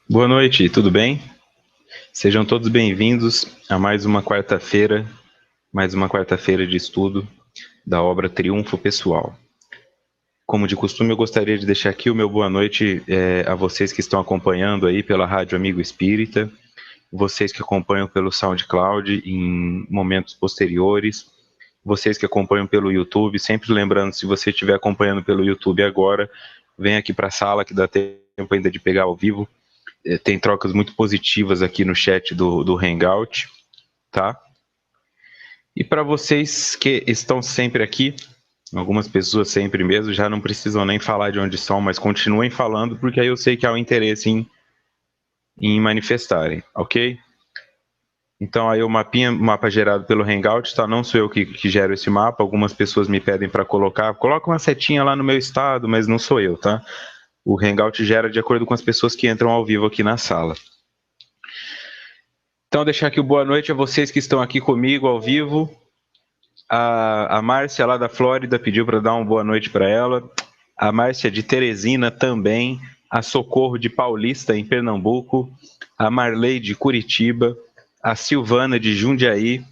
Boa noite, tudo bem? Sejam todos bem-vindos a mais uma quarta-feira de estudo da obra Triunfo Pessoal. Como de costume, eu gostaria de deixar aqui o meu boa noite a vocês que estão acompanhando aí pela Rádio Amigo Espírita, vocês que acompanham pelo SoundCloud em momentos posteriores, vocês que acompanham pelo YouTube, sempre lembrando, se você estiver acompanhando pelo YouTube agora, vem aqui para a sala que dá tempo ainda de pegar ao vivo. Tem trocas muito positivas aqui no chat do Hangout, tá? E para vocês que estão sempre aqui, algumas pessoas sempre mesmo, já não precisam nem falar de onde são, mas continuem falando, porque aí eu sei que há um interesse em manifestarem, ok? Então aí o mapa gerado pelo Hangout, tá? Não sou eu que gero esse mapa, algumas pessoas me pedem para colocar, coloca uma setinha lá no meu estado, mas não sou eu, tá? O Hangout gera de acordo com as pessoas que entram ao vivo aqui na sala. Então, deixar aqui o boa noite a vocês que estão aqui comigo ao vivo. A Márcia, lá da Flórida, pediu para dar uma boa noite para ela. A Márcia de Teresina também. A Socorro de Paulista, em Pernambuco. A Marley de Curitiba. A Silvana de Jundiaí.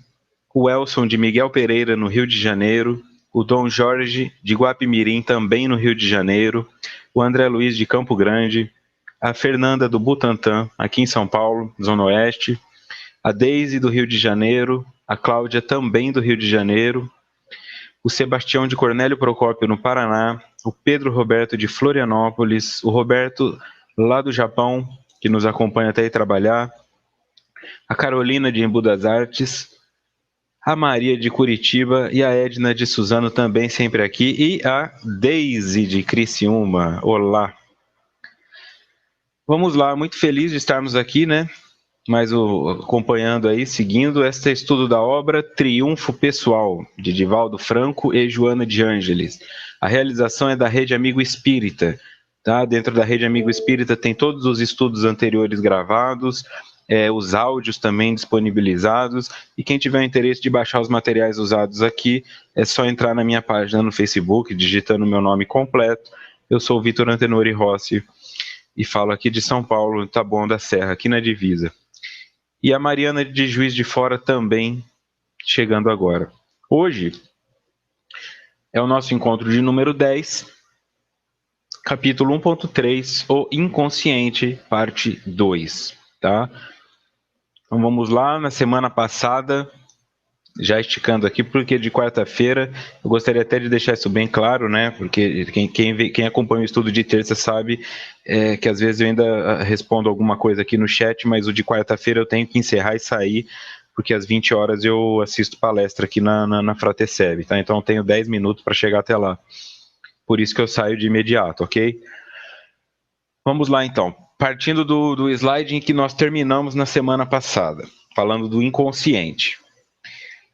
O Elson de Miguel Pereira, no Rio de Janeiro. O Dom Jorge de Guapimirim, também no Rio de Janeiro. O André Luiz de Campo Grande. A Fernanda do Butantã, aqui em São Paulo, Zona Oeste. A Deise do Rio de Janeiro, a Cláudia também do Rio de Janeiro, o Sebastião de Cornélio Procópio no Paraná, o Pedro Roberto de Florianópolis, o Roberto lá do Japão, que nos acompanha até ir trabalhar, a Carolina de Embu das Artes, a Maria de Curitiba e a Edna de Suzano também sempre aqui, e a Deise de Criciúma. Olá! Vamos lá, muito feliz de estarmos aqui, né? Mas acompanhando aí, seguindo este estudo da obra Triunfo Pessoal, de Divaldo Franco e Joana de Ângeles. A realização é da Rede Amigo Espírita. Tá? Dentro da Rede Amigo Espírita tem todos os estudos anteriores gravados, os áudios também disponibilizados, e quem tiver interesse de baixar os materiais usados aqui, é só entrar na minha página no Facebook, digitando meu nome completo. Eu sou o Vitor Antenori Rossi e falo aqui de São Paulo, Taboão da Serra, aqui na divisa. E a Mariana de Juiz de Fora também chegando agora. Hoje é o nosso encontro de número 10, capítulo 1.3, O Inconsciente, parte 2. Tá? Então vamos lá, na semana passada, já esticando aqui, porque de quarta-feira, eu gostaria até de deixar isso bem claro, né? Porque quem acompanha o estudo de terça sabe que às vezes eu ainda respondo alguma coisa aqui no chat, mas o de quarta-feira eu tenho que encerrar e sair, porque às 20 horas eu assisto palestra aqui na Frateceb, tá? Então eu tenho 10 minutos para chegar até lá. Por isso que eu saio de imediato, ok? Vamos lá então. Partindo do slide em que nós terminamos na semana passada, falando do inconsciente.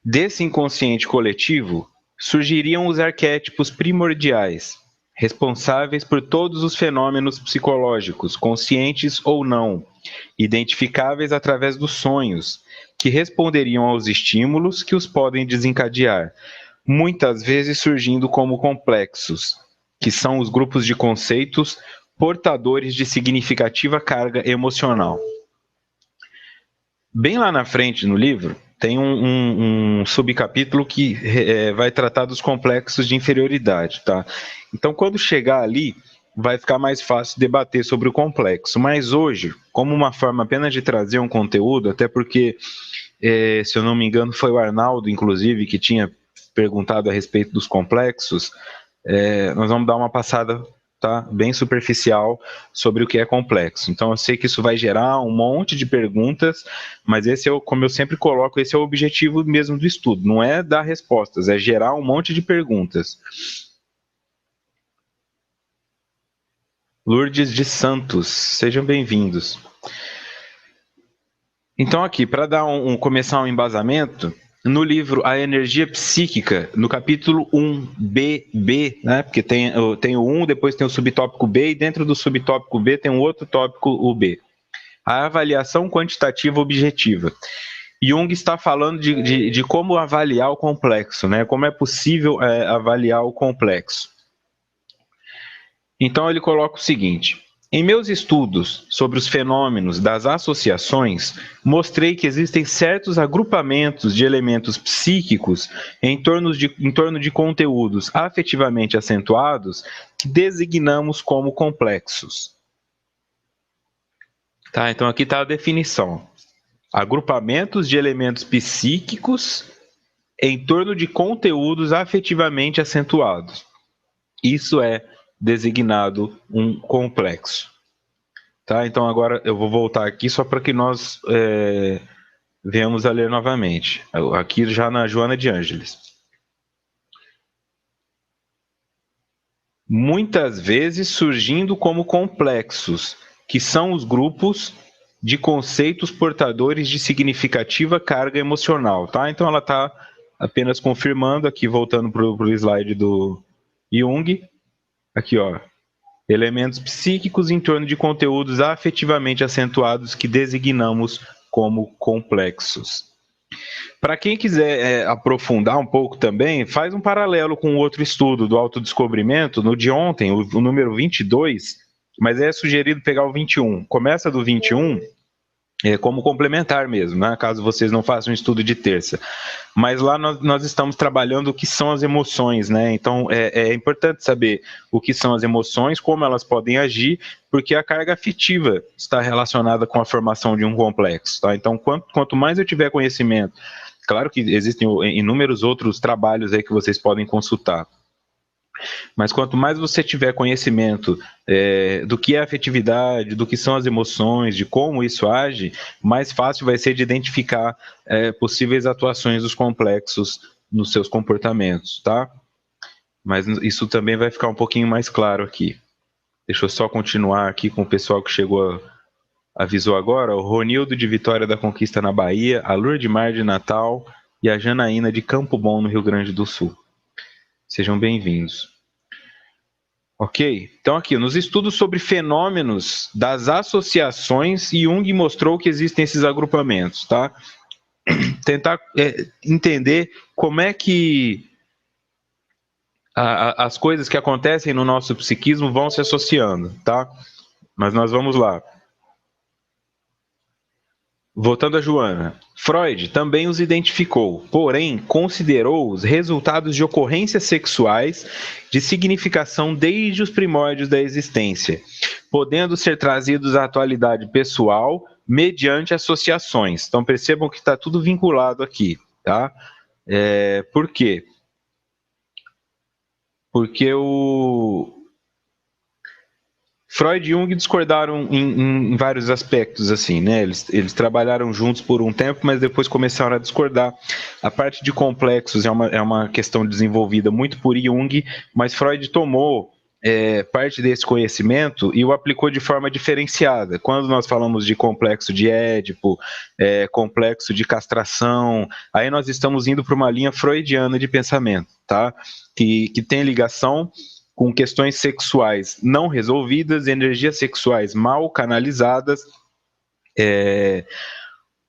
Desse inconsciente coletivo surgiriam os arquétipos primordiais, responsáveis por todos os fenômenos psicológicos, conscientes ou não, identificáveis através dos sonhos, que responderiam aos estímulos que os podem desencadear, muitas vezes surgindo como complexos, que são os grupos de conceitos portadores de significativa carga emocional. Bem lá na frente no livro, tem um subcapítulo que vai tratar dos complexos de inferioridade, tá? Então, quando chegar ali, vai ficar mais fácil debater sobre o complexo. Mas hoje, como uma forma apenas de trazer um conteúdo, até porque, se eu não me engano, foi o Arnaldo, inclusive, que tinha perguntado a respeito dos complexos, nós vamos dar uma passada, tá, bem superficial sobre o que é complexo. Então eu sei que isso vai gerar um monte de perguntas, mas esse é, como eu sempre coloco, esse é o objetivo mesmo do estudo, não é dar respostas, é gerar um monte de perguntas. Lourdes de Santos, sejam bem-vindos. Então aqui, para dar começar um embasamento, no livro A Energia Psíquica, no capítulo 1, B, né? Porque tem o 1, depois tem o subtópico B, e dentro do subtópico B tem um outro tópico, o B. A avaliação quantitativa objetiva. Jung está falando de como avaliar o complexo, né? Como é possível avaliar o complexo. Então ele coloca o seguinte: Em meus estudos sobre os fenômenos das associações, mostrei que existem certos agrupamentos de elementos psíquicos em torno de conteúdos afetivamente acentuados que designamos como complexos. Tá, então aqui está a definição. Agrupamentos de elementos psíquicos em torno de conteúdos afetivamente acentuados. Isso é designado um complexo. Tá? Então agora eu vou voltar aqui só para que nós venhamos a ler novamente. Aqui já na Joana de Ângeles. Muitas vezes surgindo como complexos, que são os grupos de conceitos portadores de significativa carga emocional. Tá? Então ela está apenas confirmando, aqui voltando para o slide do Jung, aqui ó, elementos psíquicos em torno de conteúdos afetivamente acentuados que designamos como complexos. Para quem quiser aprofundar um pouco também, faz um paralelo com outro estudo do autodescobrimento, no de ontem, o número 22, mas é sugerido pegar o 21. Começa do 21, como complementar mesmo, né? Caso vocês não façam um estudo de terça. Mas lá nós estamos trabalhando o que são as emoções, né? Então é importante saber o que são as emoções, como elas podem agir, porque a carga afetiva está relacionada com a formação de um complexo, tá? Então quanto mais eu tiver conhecimento, claro que existem inúmeros outros trabalhos aí que vocês podem consultar, mas quanto mais você tiver conhecimento do que é afetividade, do que são as emoções, de como isso age, mais fácil vai ser de identificar possíveis atuações dos complexos nos seus comportamentos, tá? Mas isso também vai ficar um pouquinho mais claro aqui. Deixa eu só continuar aqui com o pessoal que avisou agora, o Ronildo de Vitória da Conquista na Bahia, a Lourdemar de Natal e a Janaína de Campo Bom, no Rio Grande do Sul. Sejam bem-vindos. Ok? Então aqui, nos estudos sobre fenômenos das associações, Jung mostrou que existem esses agrupamentos, tá? Tentar entender como é que as coisas que acontecem no nosso psiquismo vão se associando, tá? Mas nós vamos lá. Voltando a Joana, Freud também os identificou, porém considerou os resultados de ocorrências sexuais de significação desde os primórdios da existência, podendo ser trazidos à atualidade pessoal mediante associações. Então percebam que está tudo vinculado aqui, tá? Por quê? Porque Freud e Jung discordaram em vários aspectos, assim, né? Eles trabalharam juntos por um tempo, mas depois começaram a discordar. A parte de complexos é uma questão desenvolvida muito por Jung, mas Freud tomou parte desse conhecimento e o aplicou de forma diferenciada. Quando nós falamos de complexo de Édipo, complexo de castração, aí nós estamos indo para uma linha freudiana de pensamento, tá? Que tem ligação com questões sexuais não resolvidas, energias sexuais mal canalizadas,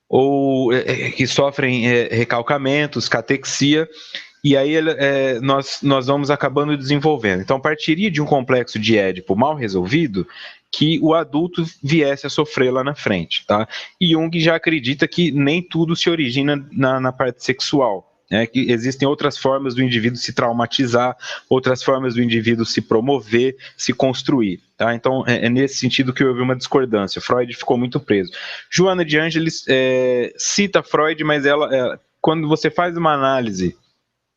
ou que sofrem recalcamentos, catexia, e aí nós vamos acabando desenvolvendo. Então, partiria de um complexo de Édipo mal resolvido que o adulto viesse a sofrer lá na frente, tá? E Jung já acredita que nem tudo se origina na parte sexual. Que existem outras formas do indivíduo se traumatizar, outras formas do indivíduo se promover, se construir. Tá? Então, é nesse sentido que houve uma discordância. Freud ficou muito preso. Joana de Ângeles cita Freud, mas quando você faz uma análise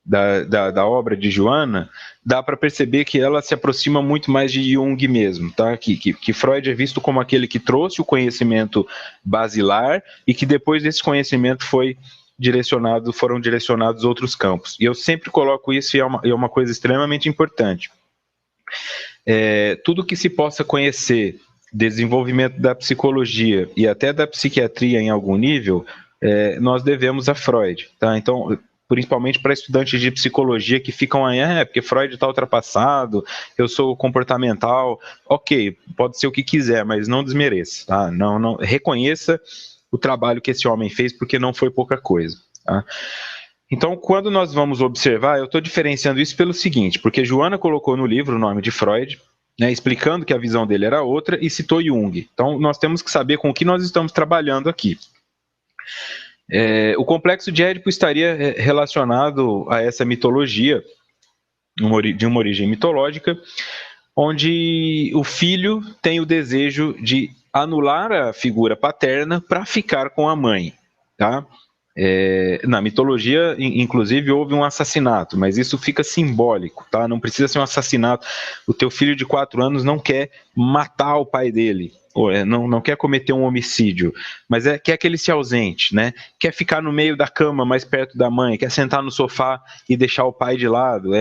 da obra de Joana, dá para perceber que ela se aproxima muito mais de Jung mesmo, tá? Que Freud é visto como aquele que trouxe o conhecimento basilar e que depois desse conhecimento foram direcionados outros campos. E eu sempre coloco isso, e é uma coisa extremamente importante. Tudo que se possa conhecer, desenvolvimento da psicologia e até da psiquiatria em algum nível, nós devemos a Freud. Tá? Então, principalmente para estudantes de psicologia que ficam aí, porque Freud está ultrapassado, eu sou comportamental. Ok, pode ser o que quiser, mas não desmereça. Tá? Não reconheça o trabalho que esse homem fez, porque não foi pouca coisa. Tá? Então, quando nós vamos observar, eu estou diferenciando isso pelo seguinte, porque Joana colocou no livro o nome de Freud, né, explicando que a visão dele era outra, e citou Jung. Então, nós temos que saber com o que nós estamos trabalhando aqui. O complexo de Édipo estaria relacionado a essa mitologia, de uma origem mitológica, onde o filho tem o desejo de anular a figura paterna para ficar com a mãe, tá? Na mitologia, inclusive, houve um assassinato, mas isso fica simbólico, tá? Não precisa ser um assassinato. O teu filho de 4 anos não quer matar o pai dele, ou não quer cometer um homicídio, mas quer que ele se ausente, né? Quer ficar no meio da cama, mais perto da mãe, quer sentar no sofá e deixar o pai de lado.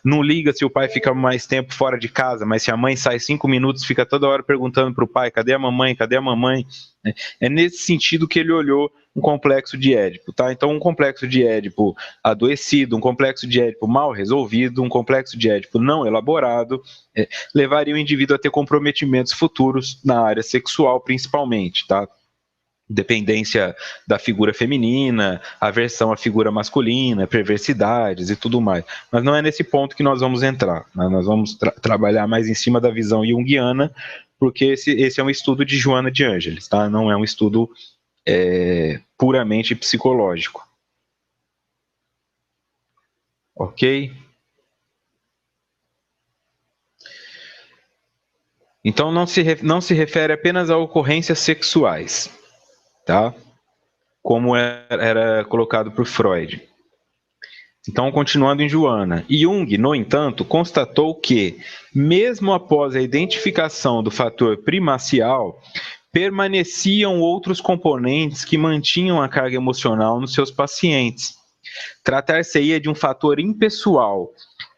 Não liga se o pai fica mais tempo fora de casa, mas se a mãe sai 5 minutos, fica toda hora perguntando para o pai: cadê a mamãe? Cadê a mamãe? É nesse sentido que ele olhou um complexo de Édipo, tá? Então, um complexo de Édipo adoecido, um complexo de Édipo mal resolvido, um complexo de Édipo não elaborado, levaria o indivíduo a ter comprometimentos futuros na área sexual, principalmente, tá? Dependência da figura feminina, aversão à figura masculina, perversidades e tudo mais. Mas não é nesse ponto que nós vamos entrar, né? Nós vamos trabalhar mais em cima da visão junguiana, porque esse é um estudo de Joana de Ângeles, tá? Não é um estudo puramente psicológico. Ok? Então não se refere apenas a ocorrências sexuais, tá? Como era colocado por Freud. Então, continuando em Joana. Jung, no entanto, constatou que, mesmo após a identificação do fator primacial, permaneciam outros componentes que mantinham a carga emocional nos seus pacientes. Tratar-se-ia de um fator impessoal,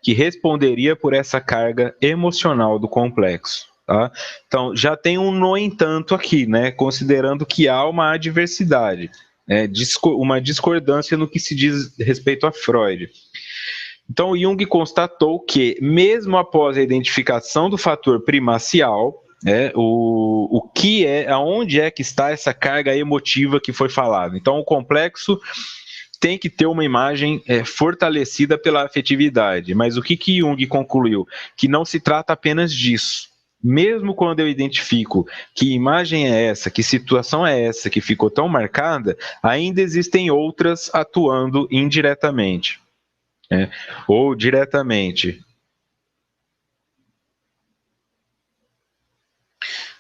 que responderia por essa carga emocional do complexo. Tá? Então, já tem um no entanto aqui, né? Considerando que há uma adversidade, uma discordância no que se diz respeito a Freud. Então, Jung constatou que, mesmo após a identificação do fator primacial, o que aonde é que está essa carga emotiva que foi falada. Então, o complexo tem que ter uma imagem fortalecida pela afetividade. Mas o que Jung concluiu? Que não se trata apenas disso. Mesmo quando eu identifico que imagem é essa, que situação é essa que ficou tão marcada, ainda existem outras atuando indiretamente, ou diretamente.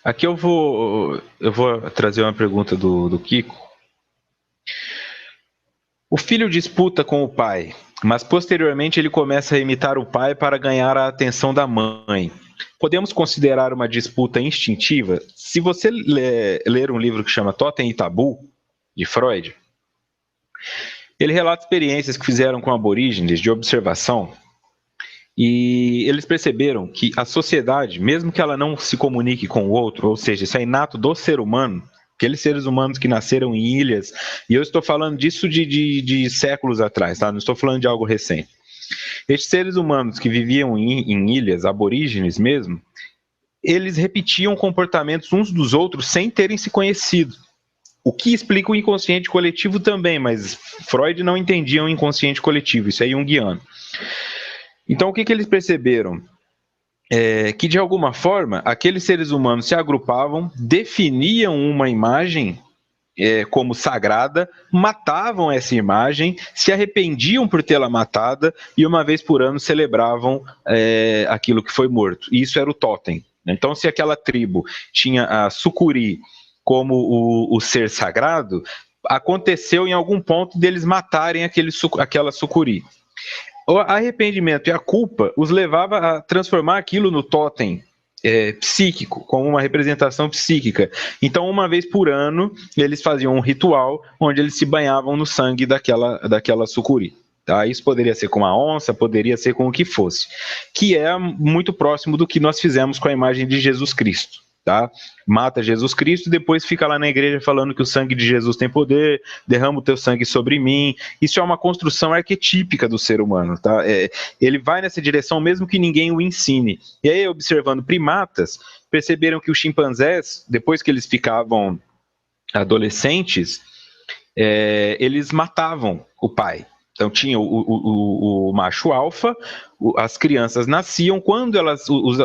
Aqui eu vou trazer uma pergunta do Kiko. O filho disputa com o pai, mas posteriormente ele começa a imitar o pai para ganhar a atenção da mãe. Podemos considerar uma disputa instintiva? Se você ler um livro que chama Totem e Tabu, de Freud, ele relata experiências que fizeram com aborígenes de observação, e eles perceberam que a sociedade, mesmo que ela não se comunique com o outro, ou seja, isso é inato do ser humano, aqueles seres humanos que nasceram em ilhas, e eu estou falando disso de séculos atrás, tá? Não estou falando de algo recente. Estes seres humanos que viviam em ilhas, aborígenes mesmo, eles repetiam comportamentos uns dos outros sem terem se conhecido. O que explica o inconsciente coletivo também, mas Freud não entendia o inconsciente coletivo, isso é junguiano. Então, o que eles perceberam? Que, de alguma forma, aqueles seres humanos se agrupavam, definiam uma imagem como sagrada, matavam essa imagem, se arrependiam por tê-la matada e uma vez por ano celebravam aquilo que foi morto. E isso era o totem. Então, se aquela tribo tinha a sucuri como o ser sagrado, aconteceu em algum ponto deles matarem aquela sucuri. O arrependimento e a culpa os levava a transformar aquilo no totem psíquico, como uma representação psíquica. Então, uma vez por ano, eles faziam um ritual onde eles se banhavam no sangue daquela sucuri. Tá? Isso poderia ser com uma onça, poderia ser com o que fosse, que é muito próximo do que nós fizemos com a imagem de Jesus Cristo. Tá? Mata Jesus Cristo e depois fica lá na igreja falando que o sangue de Jesus tem poder, derrama o teu sangue sobre mim. Isso é uma construção arquetípica do ser humano. Tá? Ele vai nessa direção mesmo que ninguém o ensine. E aí, observando primatas, perceberam que os chimpanzés, depois que eles ficavam adolescentes, eles matavam o pai. Então tinha o macho alfa, as crianças nasciam, quando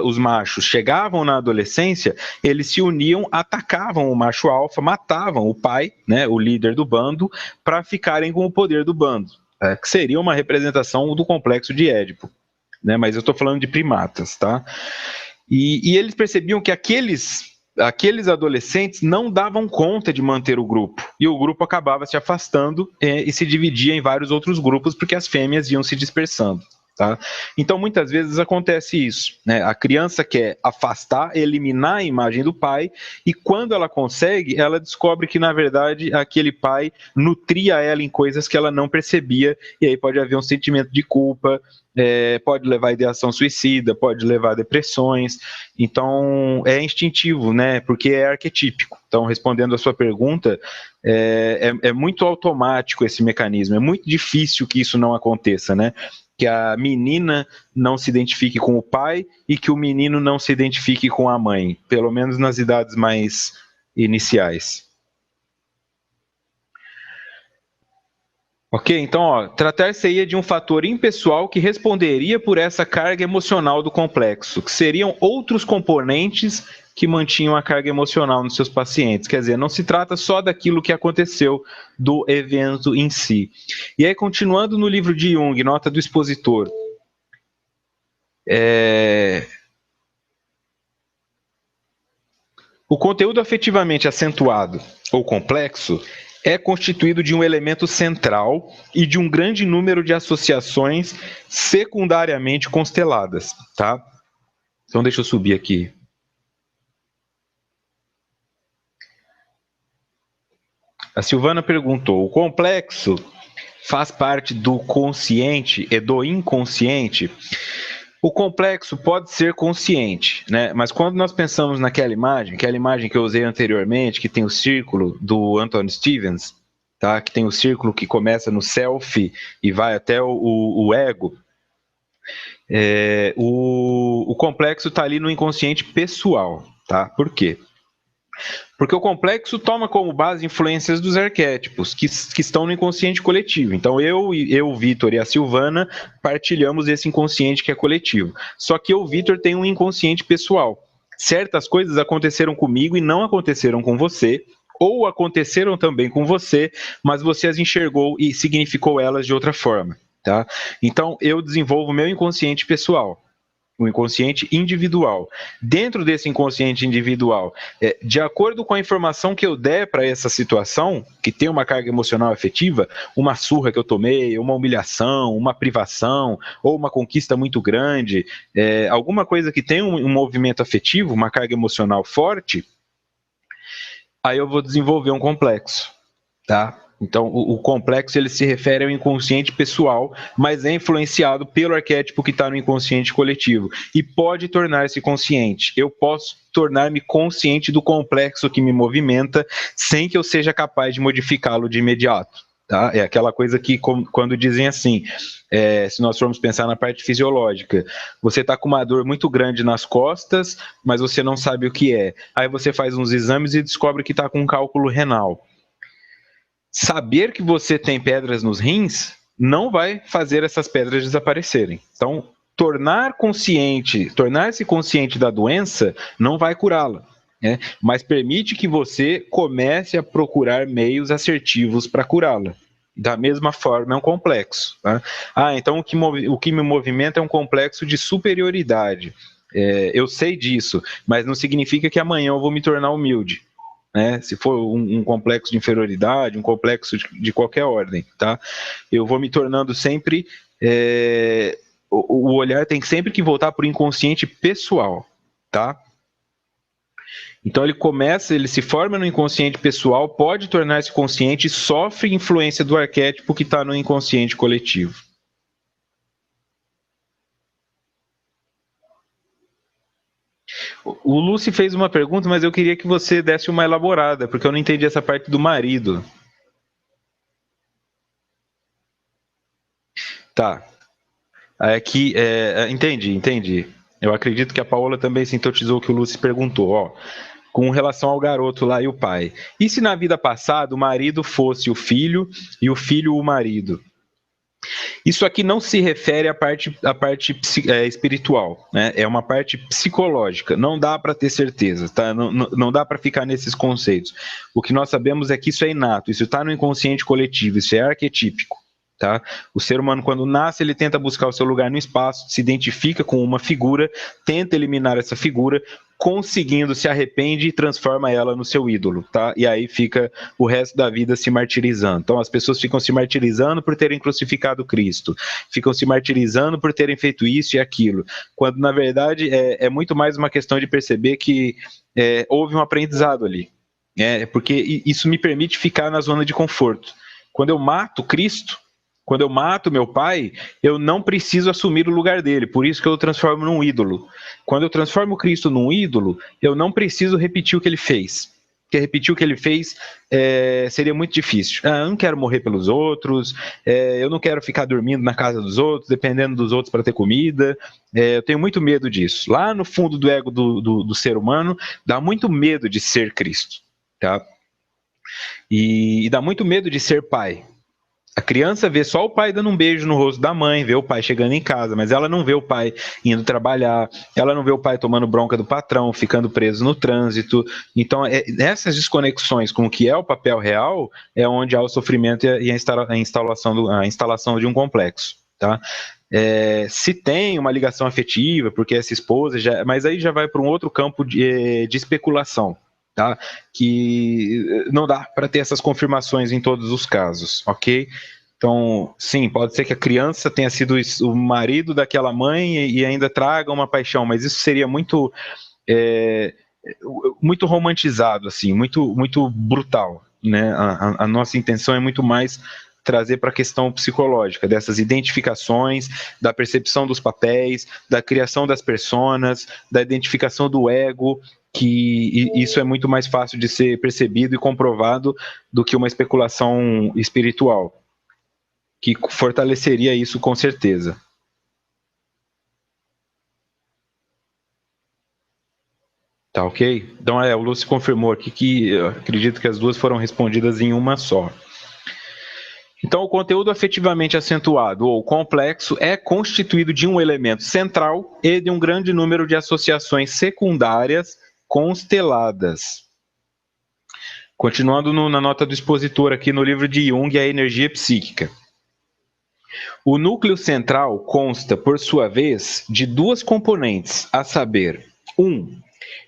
os machos chegavam na adolescência, eles se uniam, atacavam o macho alfa, matavam o pai, né, o líder do bando, para ficarem com o poder do bando, que seria uma representação do complexo de Édipo, né, mas eu estou falando de primatas, tá? E eles percebiam que aqueles adolescentes não davam conta de manter o grupo, e o grupo acabava se afastando e se dividia em vários outros grupos, porque as fêmeas iam se dispersando. Tá? Então, muitas vezes acontece isso, né? A criança quer afastar, eliminar a imagem do pai, e quando ela consegue, ela descobre que, na verdade, aquele pai nutria ela em coisas que ela não percebia, e aí pode haver um sentimento de culpa, pode levar a ideação suicida, pode levar a depressões. Então, é instintivo, né? Porque é arquetípico. Então, respondendo a sua pergunta, é muito automático esse mecanismo, é muito difícil que isso não aconteça, né? Que a menina não se identifique com o pai e que o menino não se identifique com a mãe, pelo menos nas idades mais iniciais. Ok, então, tratar-se-ia de um fator impessoal que responderia por essa carga emocional do complexo, que seriam outros componentes que mantinham a carga emocional nos seus pacientes. Quer dizer, não se trata só daquilo que aconteceu, do evento em si. E aí, continuando no livro de Jung, nota do expositor, o conteúdo afetivamente acentuado ou complexo é constituído de um elemento central e de um grande número de associações secundariamente consteladas, tá? Então deixa eu subir aqui. A Silvana perguntou: o complexo faz parte do consciente e do inconsciente? O complexo pode ser consciente, né? Mas quando nós pensamos naquela imagem, aquela imagem que eu usei anteriormente, que tem o círculo do Anthony Stevens, tá? Que tem o círculo que começa no self e vai até o ego, o complexo está ali no inconsciente pessoal, tá? Por quê? Porque o complexo toma como base influências dos arquétipos que estão no inconsciente coletivo. Então, o Vitor e a Silvana partilhamos esse inconsciente que é coletivo. Só que o Vitor tem um inconsciente pessoal. Certas coisas aconteceram comigo e não aconteceram com você, ou aconteceram também com você, mas você as enxergou e significou elas de outra forma. Tá? Então, eu desenvolvo meu inconsciente pessoal, o inconsciente individual. Dentro desse inconsciente individual, de acordo com a informação que eu der para essa situação, que tem uma carga emocional afetiva, uma surra que eu tomei, uma humilhação, uma privação, ou uma conquista muito grande, alguma coisa que tem um movimento afetivo, uma carga emocional forte, aí eu vou desenvolver um complexo, tá? Então, o complexo ele se refere ao inconsciente pessoal, mas é influenciado pelo arquétipo que está no inconsciente coletivo. E pode tornar-se consciente. Eu posso tornar-me consciente do complexo que me movimenta sem que eu seja capaz de modificá-lo de imediato. Tá? É aquela coisa que, quando dizem assim, se nós formos pensar na parte fisiológica, você está com uma dor muito grande nas costas, mas você não sabe o que é. Aí você faz uns exames e descobre que está com um cálculo renal. Saber que você tem pedras nos rins não vai fazer essas pedras desaparecerem. Então, tornar-se consciente da doença não vai curá-la, né? Mas permite que você comece a procurar meios assertivos para curá-la. Da mesma forma, é um complexo. Tá? Então o que me movimenta é um complexo de superioridade. Eu sei disso, mas não significa que amanhã eu vou me tornar humilde. Né? Se for um complexo de inferioridade, um complexo de qualquer ordem, tá? Eu vou me tornando sempre... o olhar tem sempre que voltar para o inconsciente pessoal, tá? Então ele se forma no inconsciente pessoal, pode tornar-se consciente e sofre influência do arquétipo que está no inconsciente coletivo. O Lucy fez uma pergunta, mas eu queria que você desse uma elaborada, porque eu não entendi essa parte do marido. Tá. Aqui, entendi. Eu acredito que a Paola também sintetizou o que o Lúcio perguntou, ó, com relação ao garoto lá e o pai. E se na vida passada o marido fosse o filho e o filho o marido? Isso aqui não se refere à parte espiritual, né? É uma parte psicológica. Não dá para ter certeza, tá? Não dá para ficar nesses conceitos. O que nós sabemos é que isso é inato, isso está no inconsciente coletivo, isso é arquetípico. Tá? O ser humano, quando nasce, ele tenta buscar o seu lugar no espaço, se identifica com uma figura, tenta eliminar essa figura, conseguindo, se arrepende e transforma ela no seu ídolo, tá? E aí fica o resto da vida se martirizando. Então as pessoas ficam se martirizando por terem crucificado Cristo, ficam se martirizando por terem feito isso e aquilo, quando na verdade é muito mais uma questão de perceber que houve um aprendizado ali, porque isso me permite ficar na zona de conforto. Quando eu mato Cristo, quando eu mato meu pai, eu não preciso assumir o lugar dele, por isso que eu o transformo num ídolo. Quando eu transformo Cristo num ídolo, eu não preciso repetir o que ele fez. Porque repetir o que ele fez seria muito difícil. Eu não quero morrer pelos outros, eu não quero ficar dormindo na casa dos outros, dependendo dos outros para ter comida. Eu tenho muito medo disso. Lá no fundo do ego do ser humano, dá muito medo de ser Cristo. Tá? E dá muito medo de ser pai. A criança vê só o pai dando um beijo no rosto da mãe, vê o pai chegando em casa, mas ela não vê o pai indo trabalhar, ela não vê o pai tomando bronca do patrão, ficando preso no trânsito. Então, essas desconexões com o que é o papel real é onde há o sofrimento e a instalação de um complexo. Tá? Se tem uma ligação afetiva, porque essa esposa, mas aí já vai para um outro campo de especulação. Tá? Que não dá para ter essas confirmações em todos os casos, ok? Então, sim, pode ser que a criança tenha sido o marido daquela mãe e ainda traga uma paixão, mas isso seria muito muito romantizado, assim, muito brutal, né? A nossa intenção é muito mais trazer para a questão psicológica, dessas identificações, da percepção dos papéis, da criação das personas, da identificação do ego, que isso é muito mais fácil de ser percebido e comprovado do que uma especulação espiritual, que fortaleceria isso com certeza. Tá ok? Então, o Lúcio confirmou aqui que eu acredito que as duas foram respondidas em uma só. Então, o conteúdo afetivamente acentuado ou complexo é constituído de um elemento central e de um grande número de associações secundárias consteladas. Continuando na nota do expositor aqui no livro de Jung, A Energia Psíquica. O núcleo central consta, por sua vez, de duas componentes, a saber,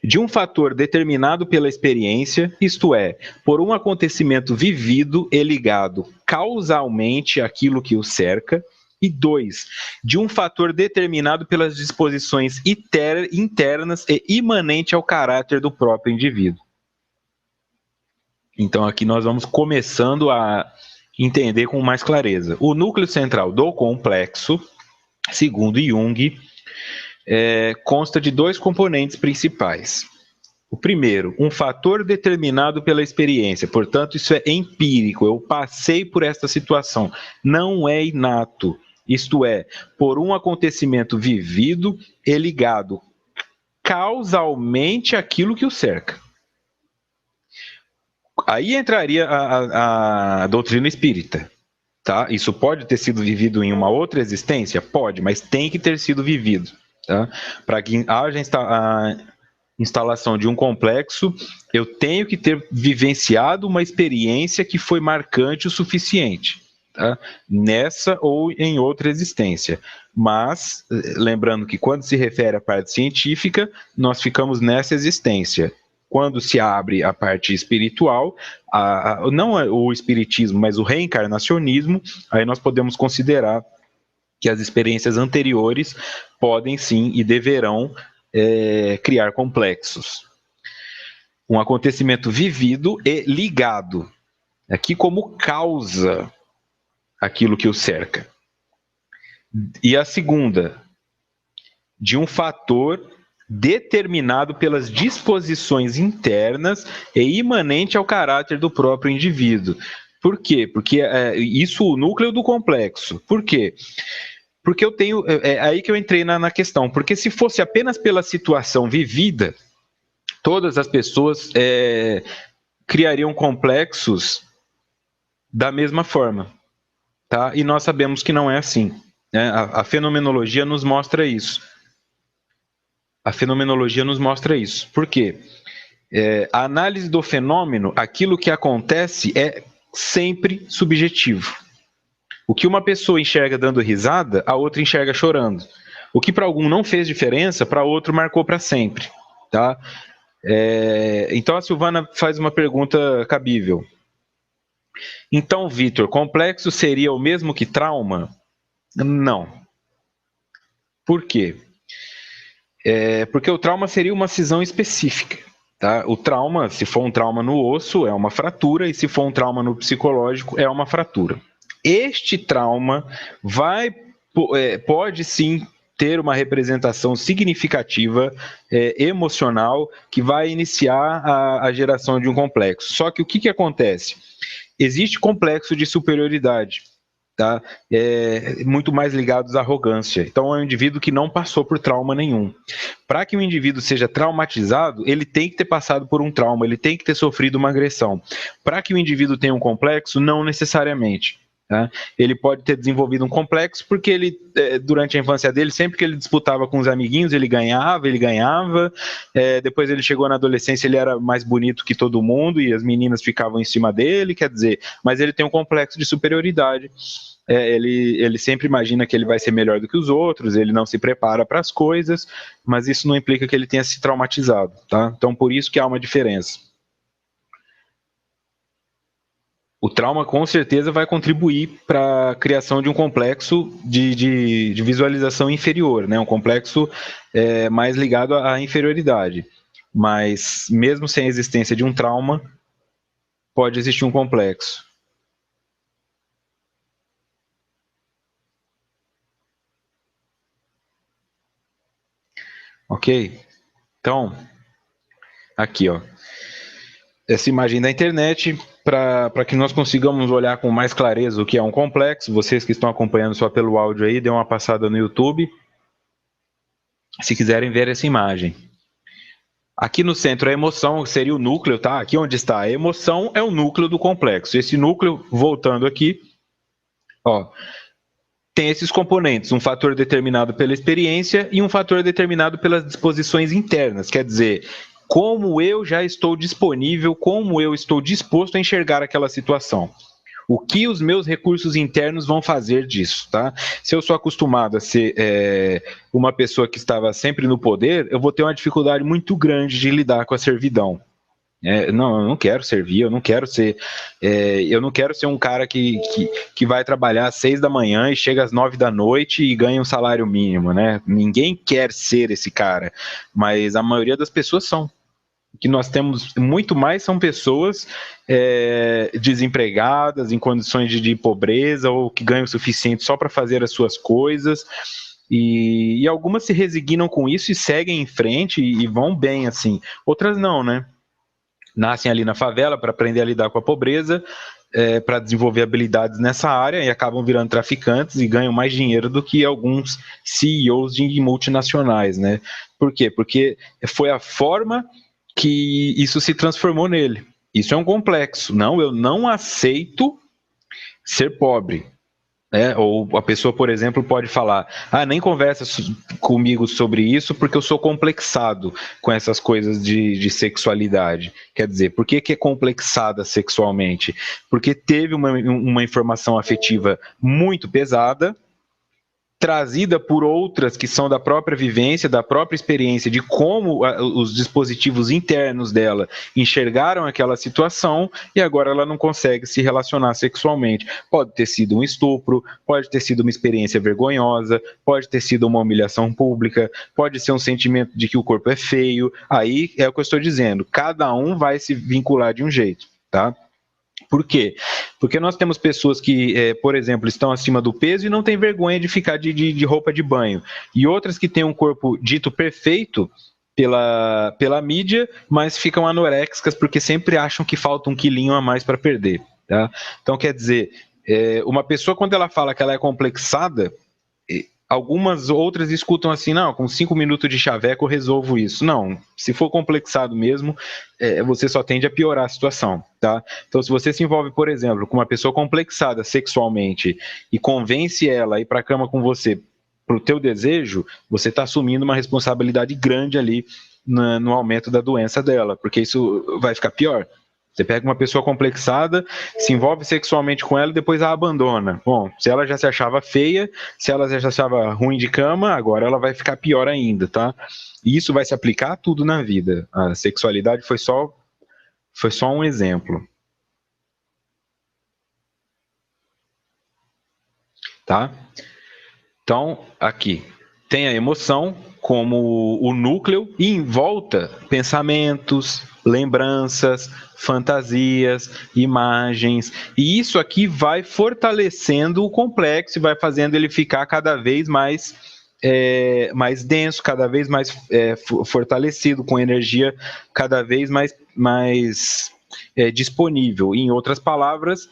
de um fator determinado pela experiência, isto é, por um acontecimento vivido e ligado causalmente àquilo que o cerca, e 2, de um fator determinado pelas disposições internas e imanente ao caráter do próprio indivíduo. Então aqui nós vamos começando a entender com mais clareza. O núcleo central do complexo, segundo Jung, consta de dois componentes principais. O primeiro, um fator determinado pela experiência, portanto, isso é empírico, eu passei por esta situação, não é inato, isto é, por um acontecimento vivido e ligado causalmente àquilo que o cerca. Aí entraria a doutrina espírita. Tá? Isso pode ter sido vivido em uma outra existência? Pode, mas tem que ter sido vivido. Tá? Para que haja a instalação de um complexo, eu tenho que ter vivenciado uma experiência que foi marcante o suficiente, tá? Nessa ou em outra existência. Mas, lembrando que quando se refere à parte científica, nós ficamos nessa existência. Quando se abre a parte espiritual, não o espiritismo, mas o reencarnacionismo, aí nós podemos considerar que as experiências anteriores podem sim e deverão criar complexos. Um acontecimento vivido e ligado, aqui como causa aquilo que o cerca. E a segunda, de um fator determinado pelas disposições internas e imanente ao caráter do próprio indivíduo. Por quê? Porque isso o núcleo do complexo. Por quê? Porque eu tenho. É aí que eu entrei na questão. Porque se fosse apenas pela situação vivida, todas as pessoas criariam complexos da mesma forma. tá? E nós sabemos que não é assim, né? A fenomenologia nos mostra isso. A fenomenologia nos mostra isso. Por quê? A análise do fenômeno, aquilo que acontece é sempre subjetivo. O que uma pessoa enxerga dando risada, a outra enxerga chorando. O que para algum não fez diferença, para outro marcou para sempre, tá? Então a Silvana faz uma pergunta cabível. Então, Vitor, complexo seria o mesmo que trauma? Não. Por quê? Porque o trauma seria uma cisão específica. Tá? O trauma, se for um trauma no osso, é uma fratura, e se for um trauma no psicológico, é uma fratura. Este trauma pode sim ter uma representação significativa emocional que vai iniciar a geração de um complexo. Só que o que acontece? Existe complexo de superioridade, tá? Muito mais ligados à arrogância. Então, é um indivíduo que não passou por trauma nenhum. Para que o indivíduo seja traumatizado, ele tem que ter passado por um trauma, ele tem que ter sofrido uma agressão. Para que o indivíduo tenha um complexo, não necessariamente. Tá? Ele pode ter desenvolvido um complexo porque ele, durante a infância dele, sempre que ele disputava com os amiguinhos, ele ganhava, depois ele chegou na adolescência, ele era mais bonito que todo mundo e as meninas ficavam em cima dele, quer dizer, mas ele tem um complexo de superioridade. Ele sempre imagina que ele vai ser melhor do que os outros, ele não se prepara para as coisas, mas isso não implica que ele tenha se traumatizado, tá? Então, por isso que há uma diferença. O trauma com certeza vai contribuir para a criação de um complexo de visualização inferior, né? Um complexo mais ligado à inferioridade. Mas mesmo sem a existência de um trauma, pode existir um complexo. Ok? Então, aqui, ó. Essa imagem da internet, para que nós consigamos olhar com mais clareza o que é um complexo. Vocês que estão acompanhando só pelo áudio aí, dê uma passada no YouTube, se quiserem ver essa imagem. Aqui no centro a emoção seria o núcleo, tá? Aqui onde está a emoção é o núcleo do complexo. Esse núcleo, voltando aqui, ó, tem esses componentes, um fator determinado pela experiência e um fator determinado pelas disposições internas. Quer dizer, como eu já estou disponível, como eu estou disposto a enxergar aquela situação. O que os meus recursos internos vão fazer disso, tá? Se eu sou acostumado a ser uma pessoa que estava sempre no poder, eu vou ter uma dificuldade muito grande de lidar com a servidão. Não, eu não quero servir, eu não quero ser um cara que vai trabalhar às 6 da manhã e chega às 9 da noite e ganha um salário mínimo, né? Ninguém quer ser esse cara, mas a maioria das pessoas são. O que nós temos muito mais são pessoas desempregadas, em condições de pobreza, ou que ganham o suficiente só para fazer as suas coisas, e algumas se resignam com isso e seguem em frente e vão bem, assim. Outras não, né? Nascem ali na favela para aprender a lidar com a pobreza, para desenvolver habilidades nessa área e acabam virando traficantes e ganham mais dinheiro do que alguns CEOs de multinacionais, né? Por quê? Porque foi a forma que isso se transformou nele. Isso é um complexo. Não, eu não aceito ser pobre. Ou a pessoa, por exemplo, pode falar: nem conversa comigo sobre isso porque eu sou complexado com essas coisas de sexualidade. Quer dizer, por que é complexada sexualmente? Porque teve uma informação afetiva muito pesada, trazida por outras que são da própria vivência, da própria experiência, de como os dispositivos internos dela enxergaram aquela situação, e agora ela não consegue se relacionar sexualmente. Pode ter sido um estupro, pode ter sido uma experiência vergonhosa, pode ter sido uma humilhação pública, pode ser um sentimento de que o corpo é feio. Aí é o que eu estou dizendo, cada um vai se vincular de um jeito, tá? Por quê? Porque nós temos pessoas que, por exemplo, estão acima do peso e não têm vergonha de ficar de roupa de banho. E outras que têm um corpo dito perfeito pela mídia, mas ficam anorexicas porque sempre acham que falta um quilinho a mais para perder. Tá? Então, quer dizer, uma pessoa, quando ela fala que ela é complexada, Algumas outras escutam assim, não, com 5 minutos de chaveco eu resolvo isso. Não, se for complexado mesmo, você só tende a piorar a situação, tá? Então, se você se envolve, por exemplo, com uma pessoa complexada sexualmente e convence ela a ir para a cama com você pro teu desejo, você está assumindo uma responsabilidade grande ali no aumento da doença dela, porque isso vai ficar pior. Você pega uma pessoa complexada, se envolve sexualmente com ela e depois a abandona. Bom, se ela já se achava feia, se ela já se achava ruim de cama, agora ela vai ficar pior ainda, tá? E isso vai se aplicar a tudo na vida. A sexualidade foi só um exemplo, tá? Então, aqui tem a emoção como o núcleo e em volta pensamentos, lembranças, fantasias, imagens. E isso aqui vai fortalecendo o complexo e vai fazendo ele ficar cada vez mais denso, cada vez mais fortalecido, com energia cada vez mais disponível. Em outras palavras,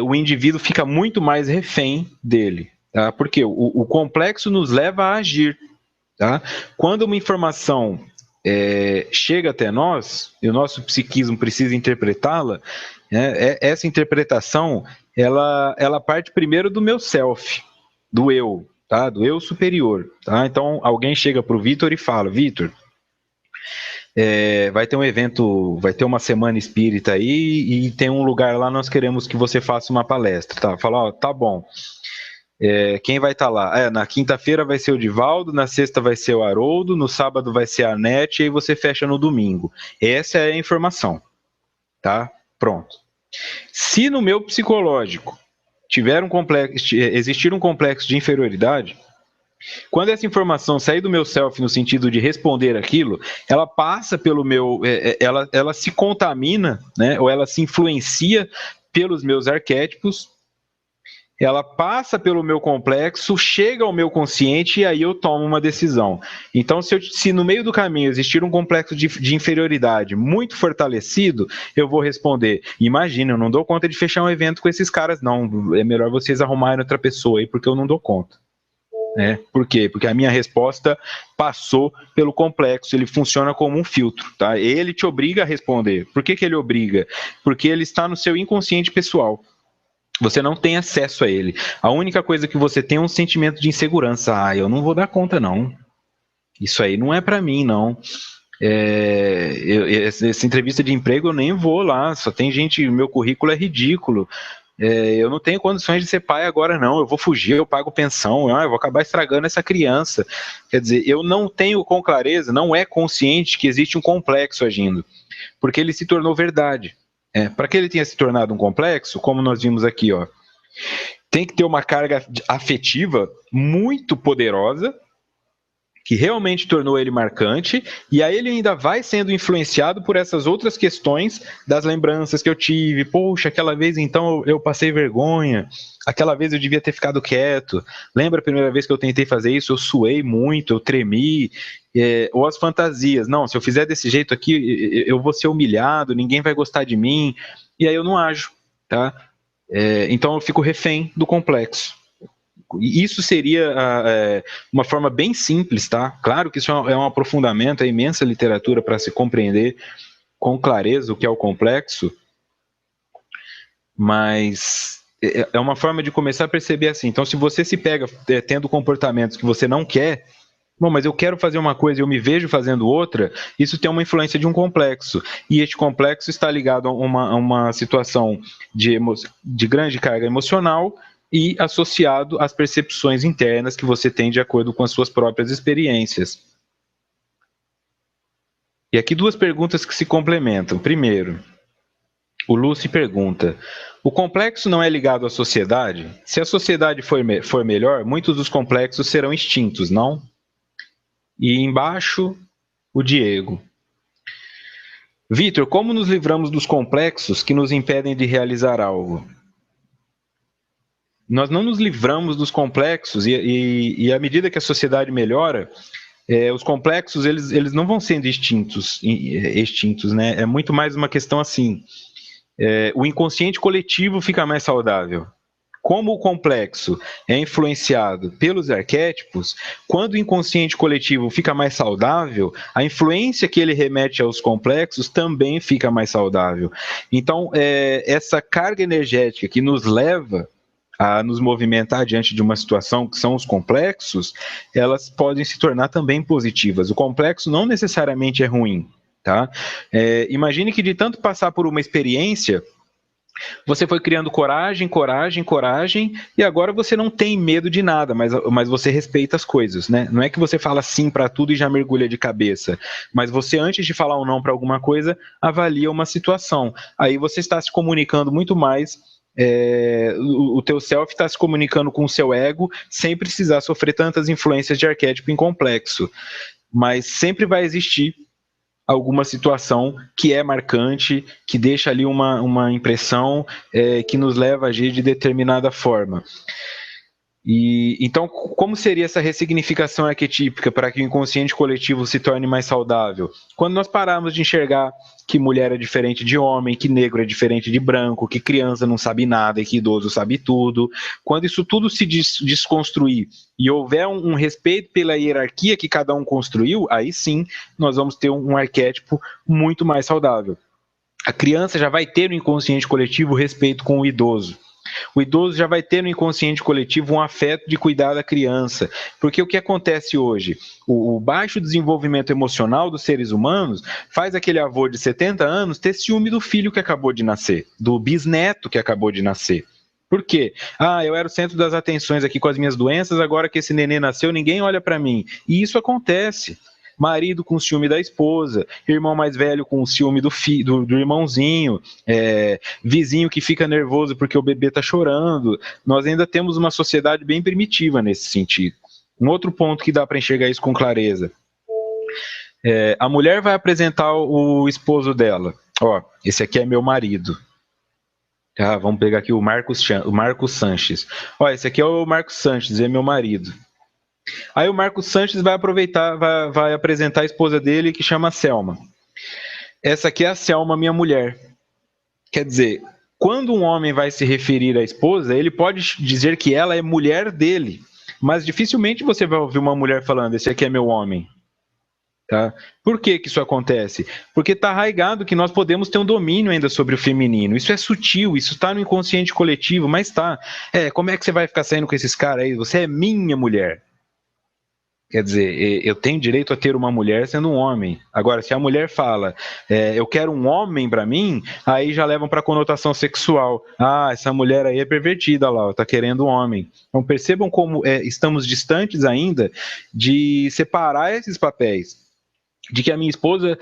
o indivíduo fica muito mais refém dele. Tá? Porque o complexo nos leva a agir. Tá? Quando uma informação chega até nós, e o nosso psiquismo precisa interpretá-la, essa interpretação ela parte primeiro do meu self, do eu, tá? Do eu superior. Tá? Então, alguém chega para o Vitor e fala, Vitor, vai ter um evento, vai ter uma semana espírita aí e tem um lugar lá, nós queremos que você faça uma palestra. Tá? Fala, ó, tá bom. Quem vai estar lá? Na quinta-feira vai ser o Divaldo, na sexta vai ser o Haroldo, no sábado vai ser a Nete, e aí você fecha no domingo. Essa é a informação, tá? Pronto. Se no meu psicológico existir um complexo de inferioridade, quando essa informação sair do meu self no sentido de responder aquilo, ela passa pelo meu, ela se contamina, né? Ou ela se influencia pelos meus arquétipos, ela passa pelo meu complexo, chega ao meu consciente e aí eu tomo uma decisão. Então, se no meio do caminho existir um complexo de inferioridade muito fortalecido, eu vou responder, imagina, eu não dou conta de fechar um evento com esses caras, não, é melhor vocês arrumarem outra pessoa aí, porque eu não dou conta. Por quê? Porque a minha resposta passou pelo complexo, ele funciona como um filtro, tá? Ele te obriga a responder. Por que ele obriga? Porque ele está no seu inconsciente pessoal. Você não tem acesso a ele. A única coisa que você tem é um sentimento de insegurança. Eu não vou dar conta, não. Isso aí não é para mim, não. Essa entrevista de emprego eu nem vou lá. Só tem gente, meu currículo é ridículo. Eu não tenho condições de ser pai agora, não. Eu vou fugir, eu pago pensão. Eu vou acabar estragando essa criança. Quer dizer, eu não tenho com clareza, não é consciente que existe um complexo agindo. Porque ele se tornou verdade. Para que ele tenha se tornado um complexo, como nós vimos aqui, ó, tem que ter uma carga afetiva muito poderosa, que realmente tornou ele marcante, e aí ele ainda vai sendo influenciado por essas outras questões das lembranças que eu tive. Poxa, aquela vez então eu passei vergonha, aquela vez eu devia ter ficado quieto. Lembra a primeira vez que eu tentei fazer isso? Eu suei muito, eu tremi. Ou as fantasias, não, se eu fizer desse jeito aqui, eu vou ser humilhado, ninguém vai gostar de mim, e aí eu não ajo, tá? Então eu fico refém do complexo. Isso seria uma forma bem simples, tá? Claro que isso é um aprofundamento, é imensa literatura para se compreender com clareza o que é o complexo, mas é uma forma de começar a perceber assim. Então, se você se pega tendo comportamentos que você não quer, bom, mas eu quero fazer uma coisa e eu me vejo fazendo outra, isso tem uma influência de um complexo. E este complexo está ligado a uma situação de grande carga emocional e associado às percepções internas que você tem de acordo com as suas próprias experiências. E aqui duas perguntas que se complementam. Primeiro, o Lucy pergunta, o complexo não é ligado à sociedade? Se a sociedade for melhor, muitos dos complexos serão extintos, não? E embaixo, o Diego. Vitor, como nos livramos dos complexos que nos impedem de realizar algo? Nós não nos livramos dos complexos e à medida que a sociedade melhora, os complexos eles não vão sendo extintos, né? É muito mais uma questão assim. O inconsciente coletivo fica mais saudável. como o complexo é influenciado pelos arquétipos, quando o inconsciente coletivo fica mais saudável, a influência que ele remete aos complexos também fica mais saudável. Então, essa carga energética que nos leva a nos movimentar diante de uma situação que são os complexos, elas podem se tornar também positivas. O complexo não necessariamente é ruim, tá? Imagine que de tanto passar por uma experiência, você foi criando coragem, coragem, coragem, e agora você não tem medo de nada, mas você respeita as coisas, né? Não é que você fala sim para tudo e já mergulha de cabeça, mas você, antes de falar um não para alguma coisa, avalia uma situação. Aí você está se comunicando muito mais. O teu self está se comunicando com o seu ego sem precisar sofrer tantas influências de arquétipo em complexo. Mas sempre vai existir alguma situação que é marcante, que deixa ali uma impressão que nos leva a agir de determinada forma. Então, como seria essa ressignificação arquetípica para que o inconsciente coletivo se torne mais saudável? Quando nós pararmos de enxergar que mulher é diferente de homem, que negro é diferente de branco, que criança não sabe nada e que idoso sabe tudo, quando isso tudo se desconstruir e houver um respeito pela hierarquia que cada um construiu, aí sim nós vamos ter um arquétipo muito mais saudável. A criança já vai ter no inconsciente coletivo respeito com o idoso. O idoso já vai ter no inconsciente coletivo um afeto de cuidar da criança. Porque o que acontece hoje? O baixo desenvolvimento emocional dos seres humanos faz aquele avô de 70 anos ter ciúme do filho que acabou de nascer, do bisneto que acabou de nascer. Por quê? Eu era o centro das atenções aqui com as minhas doenças, agora que esse neném nasceu, ninguém olha para mim. E isso acontece. Marido com ciúme da esposa, irmão mais velho com ciúme do irmãozinho, vizinho que fica nervoso porque o bebê está chorando. Nós ainda temos uma sociedade bem primitiva nesse sentido. Um outro ponto que dá para enxergar isso com clareza. A mulher vai apresentar o esposo dela. Esse aqui é meu marido. Vamos pegar aqui o Marcos Sanches. Esse aqui é o Marcos Sanches, é meu marido. Aí o Marcos Sanches vai aproveitar, vai apresentar a esposa dele, que chama Selma. Essa aqui é a Selma, minha mulher. Quer dizer, quando um homem vai se referir à esposa, ele pode dizer que ela é mulher dele, mas dificilmente você vai ouvir uma mulher falando, esse aqui é meu homem. Tá? Por que isso acontece? Porque está arraigado que nós podemos ter um domínio ainda sobre o feminino. Isso é sutil, isso está no inconsciente coletivo, mas está. Como é que você vai ficar saindo com esses caras aí? Você é minha mulher. Quer dizer, eu tenho direito a ter uma mulher sendo um homem. Agora, se a mulher fala, eu quero um homem para mim, aí já levam para a conotação sexual. Essa mulher aí é pervertida lá, está querendo um homem. Então percebam como estamos distantes ainda de separar esses papéis. De que a minha esposa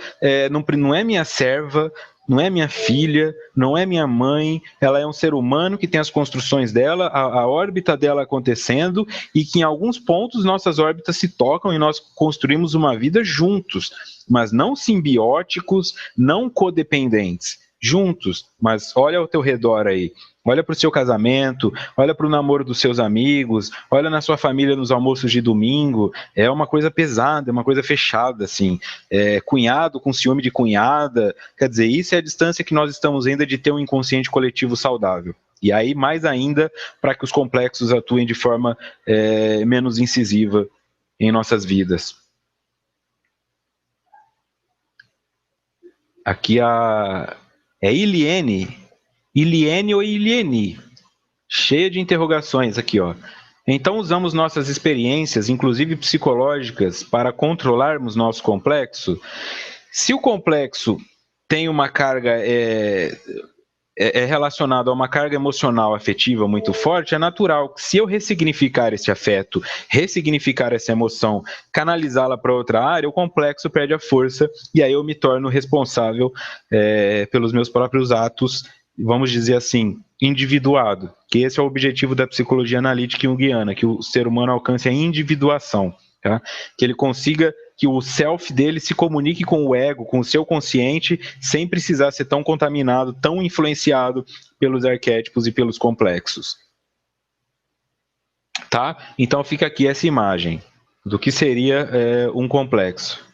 não é minha serva, não é minha filha, não é minha mãe, ela é um ser humano que tem as construções dela, a órbita dela acontecendo, e que em alguns pontos nossas órbitas se tocam e nós construímos uma vida juntos, mas não simbióticos, não codependentes, juntos. Mas olha ao teu redor aí, olha para o seu casamento, olha para o namoro dos seus amigos, olha na sua família nos almoços de domingo, é uma coisa pesada, é uma coisa fechada, assim, cunhado com ciúme de cunhada, quer dizer, isso é a distância que nós estamos ainda de ter um inconsciente coletivo saudável. E aí, mais ainda, para que os complexos atuem de forma menos incisiva em nossas vidas. Aqui é Iliene ou Iliene, cheia de interrogações aqui, ó. Então usamos nossas experiências, inclusive psicológicas, para controlarmos nosso complexo. Se o complexo tem uma carga relacionado a uma carga emocional afetiva muito forte, é natural que, se eu ressignificar esse afeto, ressignificar essa emoção, canalizá-la para outra área, o complexo perde a força e aí eu me torno responsável pelos meus próprios atos, vamos dizer assim, individuado, que esse é o objetivo da psicologia analítica junguiana, que o ser humano alcance a individuação, tá? Que ele consiga que o self dele se comunique com o ego, com o seu consciente, sem precisar ser tão contaminado, tão influenciado pelos arquétipos e pelos complexos. Tá? Então fica aqui essa imagem do que seria um complexo.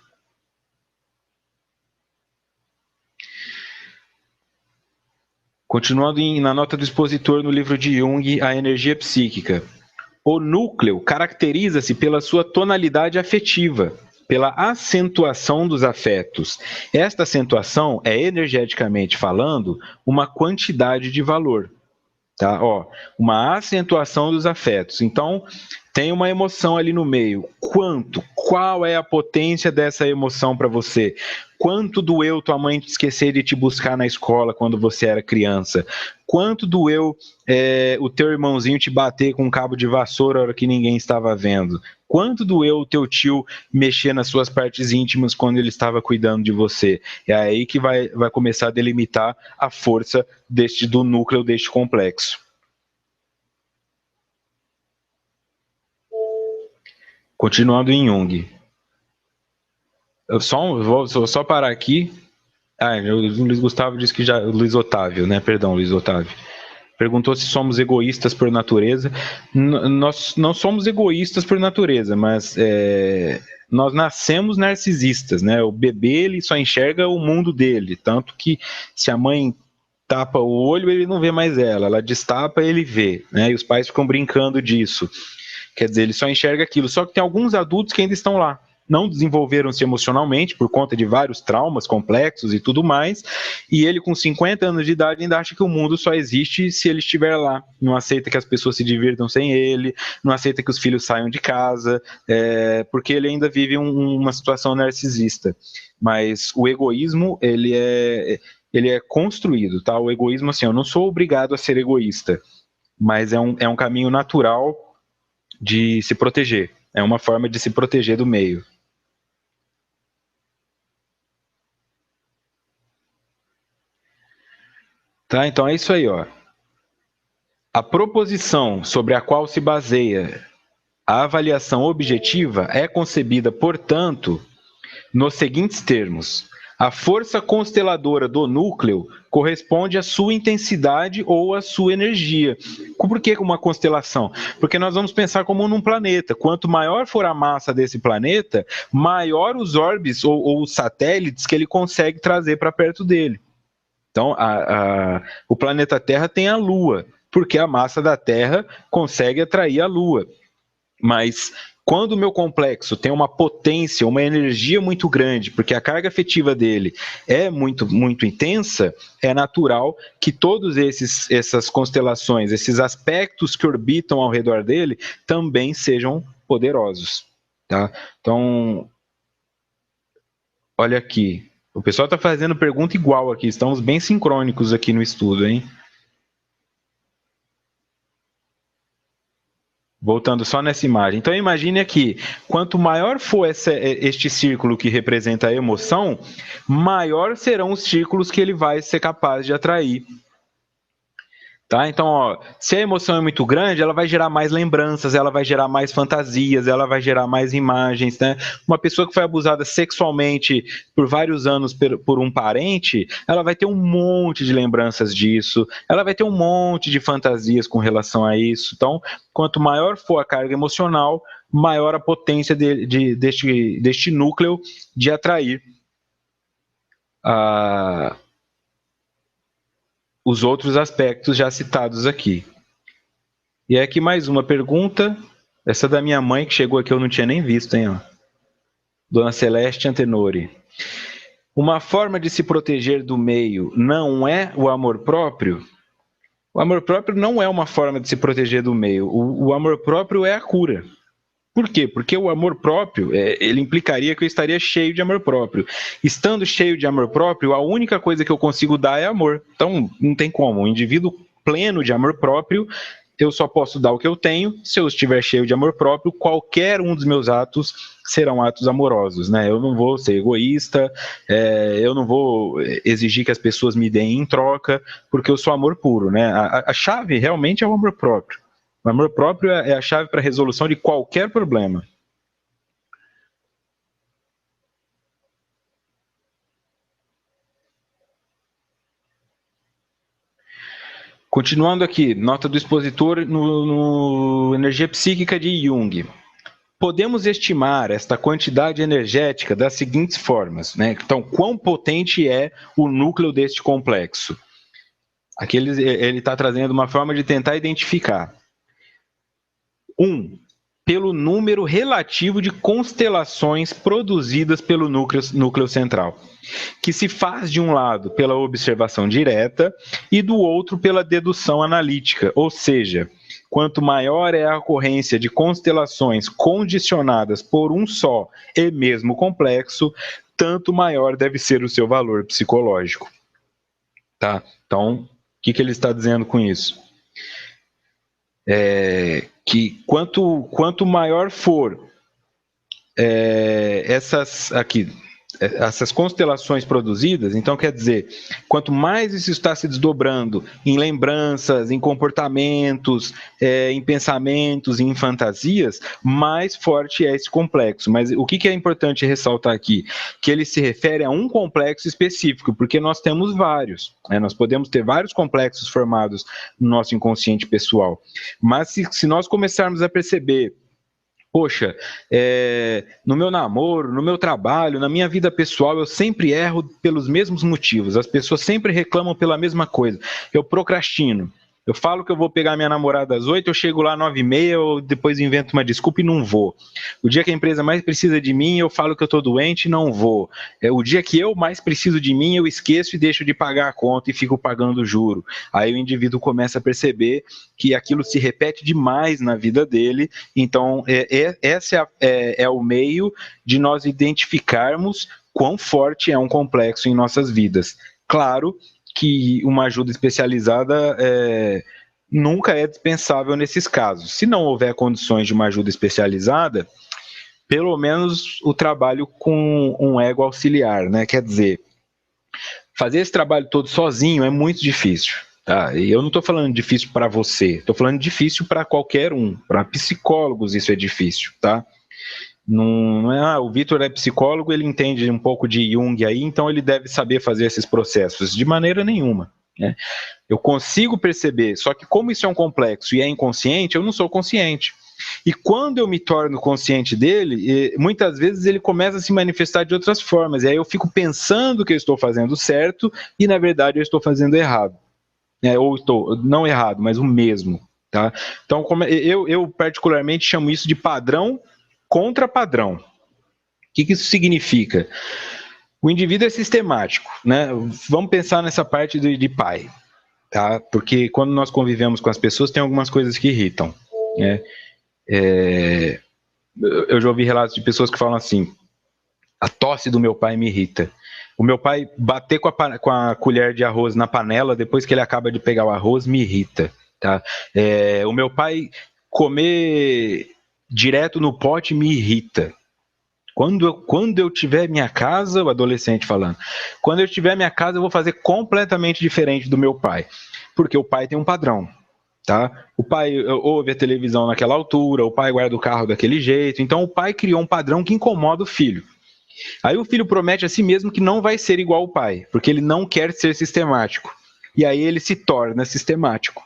Continuando na nota do expositor no livro de Jung, A Energia Psíquica. O núcleo caracteriza-se pela sua tonalidade afetiva, pela acentuação dos afetos. Esta acentuação é, energeticamente falando, uma quantidade de valor. Tá? Uma acentuação dos afetos. Então, tem uma emoção ali no meio. Qual é a potência dessa emoção para você? Quanto doeu tua mãe te esquecer de te buscar na escola quando você era criança? Quanto doeu o teu irmãozinho te bater com um cabo de vassoura na hora que ninguém estava vendo? Quanto doeu o teu tio mexer nas suas partes íntimas quando ele estava cuidando de você? É aí que vai começar a delimitar a força do núcleo deste complexo. Continuando em Jung. Vou só parar aqui. O Luiz Gustavo disse que já... Luiz Otávio, né? Perdão, Luiz Otávio. Perguntou se somos egoístas por natureza. Nós não somos egoístas por natureza, mas nós nascemos narcisistas, né? O bebê, ele só enxerga o mundo dele, tanto que se a mãe tapa o olho, ele não vê mais ela destapa, ele vê, né? E os pais ficam brincando disso. Quer dizer, ele só enxerga aquilo. Só que tem alguns adultos que ainda estão lá. Não desenvolveram-se emocionalmente por conta de vários traumas complexos e tudo mais, e ele com 50 anos de idade ainda acha que o mundo só existe se ele estiver lá, não aceita que as pessoas se divirtam sem ele, não aceita que os filhos saiam de casa, porque ele ainda vive uma situação narcisista. Mas o egoísmo, ele é construído, tá? O egoísmo, assim, eu não sou obrigado a ser egoísta, mas é um caminho natural de se proteger, é uma forma de se proteger do meio. Tá, então é isso aí, ó. A proposição sobre a qual se baseia a avaliação objetiva é concebida, portanto, nos seguintes termos: a força consteladora do núcleo corresponde à sua intensidade ou à sua energia. Por que uma constelação? Porque nós vamos pensar como num planeta. Quanto maior for a massa desse planeta, maior os orbes ou os satélites que ele consegue trazer para perto dele. Então, o planeta Terra tem a Lua, porque a massa da Terra consegue atrair a Lua. Mas quando o meu complexo tem uma potência, uma energia muito grande, porque a carga afetiva dele é muito, muito intensa, é natural que todos essas constelações, esses aspectos que orbitam ao redor dele, também sejam poderosos. Tá? Então, olha aqui. O pessoal está fazendo pergunta igual aqui, estamos bem sincrônicos aqui no estudo, hein? Voltando só nessa imagem. Então imagine aqui, quanto maior for este círculo que representa a emoção, maior serão os círculos que ele vai ser capaz de atrair. Tá? Então, se a emoção é muito grande, ela vai gerar mais lembranças, ela vai gerar mais fantasias, ela vai gerar mais imagens. Né? Uma pessoa que foi abusada sexualmente por vários anos por um parente, ela vai ter um monte de lembranças disso, ela vai ter um monte de fantasias com relação a isso. Então, quanto maior for a carga emocional, maior a potência deste núcleo de atrair os outros aspectos já citados aqui. E aqui mais uma pergunta, essa da minha mãe que chegou aqui, eu não tinha nem visto, hein? Ó. Dona Celeste Antenori. Uma forma de se proteger do meio não é o amor próprio? O amor próprio não é uma forma de se proteger do meio. O amor próprio é a cura. Por quê? Porque o amor próprio, ele implicaria que eu estaria cheio de amor próprio. Estando cheio de amor próprio, a única coisa que eu consigo dar é amor. Então, não tem como. Um indivíduo pleno de amor próprio, eu só posso dar o que eu tenho. Se eu estiver cheio de amor próprio, qualquer um dos meus atos serão atos amorosos. Né? Eu não vou ser egoísta, eu não vou exigir que as pessoas me deem em troca, porque eu sou amor puro. Né? A chave realmente é o amor próprio. O amor próprio é a chave para a resolução de qualquer problema. Continuando aqui, nota do expositor no Energia Psíquica de Jung. Podemos estimar esta quantidade energética das seguintes formas. Né? Então, quão potente é o núcleo deste complexo? Aqui ele está trazendo uma forma de tentar identificar. Pelo número relativo de constelações produzidas pelo núcleo central, que se faz de um lado pela observação direta e do outro pela dedução analítica, ou seja, quanto maior é a ocorrência de constelações condicionadas por um só e mesmo complexo, tanto maior deve ser o seu valor psicológico. Tá? Então, o que ele está dizendo com isso? Que quanto maior for essas constelações produzidas, então quer dizer, quanto mais isso está se desdobrando em lembranças, em comportamentos, em pensamentos, em fantasias, mais forte é esse complexo. Mas o que é importante ressaltar aqui? Que ele se refere a um complexo específico, porque nós temos vários, né? Nós podemos ter vários complexos formados no nosso inconsciente pessoal, mas se nós começarmos a perceber, poxa, no meu namoro, no meu trabalho, na minha vida pessoal, eu sempre erro pelos mesmos motivos. As pessoas sempre reclamam pela mesma coisa. Eu procrastino. Eu falo que eu vou pegar minha namorada às 8, eu chego lá às 9h30, eu depois invento uma desculpa e não vou. O dia que a empresa mais precisa de mim, eu falo que eu estou doente e não vou. O dia que eu mais preciso de mim, eu esqueço e deixo de pagar a conta e fico pagando juro. Aí o indivíduo começa a perceber que aquilo se repete demais na vida dele. Então, esse é o meio de nós identificarmos quão forte é um complexo em nossas vidas. Claro que uma ajuda especializada nunca é dispensável nesses casos. Se não houver condições de uma ajuda especializada, pelo menos o trabalho com um ego auxiliar, né? Quer dizer, fazer esse trabalho todo sozinho é muito difícil. Tá? E eu não estou falando difícil para você, estou falando difícil para qualquer um. Para psicólogos isso é difícil, tá? Não é, o Vitor é psicólogo, ele entende um pouco de Jung aí, então ele deve saber fazer esses processos. De maneira nenhuma, né? Eu consigo perceber, só que como isso é um complexo e é inconsciente, eu não sou consciente. E quando eu me torno consciente dele, muitas vezes ele começa a se manifestar de outras formas, e aí eu fico pensando que eu estou fazendo certo e na verdade eu estou fazendo errado. Ou estou, não errado, mas o mesmo. Tá? Então, eu particularmente chamo isso de padrão contra padrão. O que isso significa? O indivíduo é sistemático, né? Vamos pensar nessa parte de pai, tá? Porque quando nós convivemos com as pessoas, tem algumas coisas que irritam, né? Eu já ouvi relatos de pessoas que falam assim: a tosse do meu pai me irrita. O meu pai bater com a colher de arroz na panela depois que ele acaba de pegar o arroz me irrita, tá? O meu pai comer direto no pote me irrita. Quando eu tiver minha casa, o adolescente falando, quando eu tiver minha casa eu vou fazer completamente diferente do meu pai, porque o pai tem um padrão, tá? O pai ouve a televisão naquela altura, o pai guarda o carro daquele jeito, então o pai criou um padrão que incomoda o filho. Aí o filho promete a si mesmo que não vai ser igual ao pai, porque ele não quer ser sistemático, e aí ele se torna sistemático,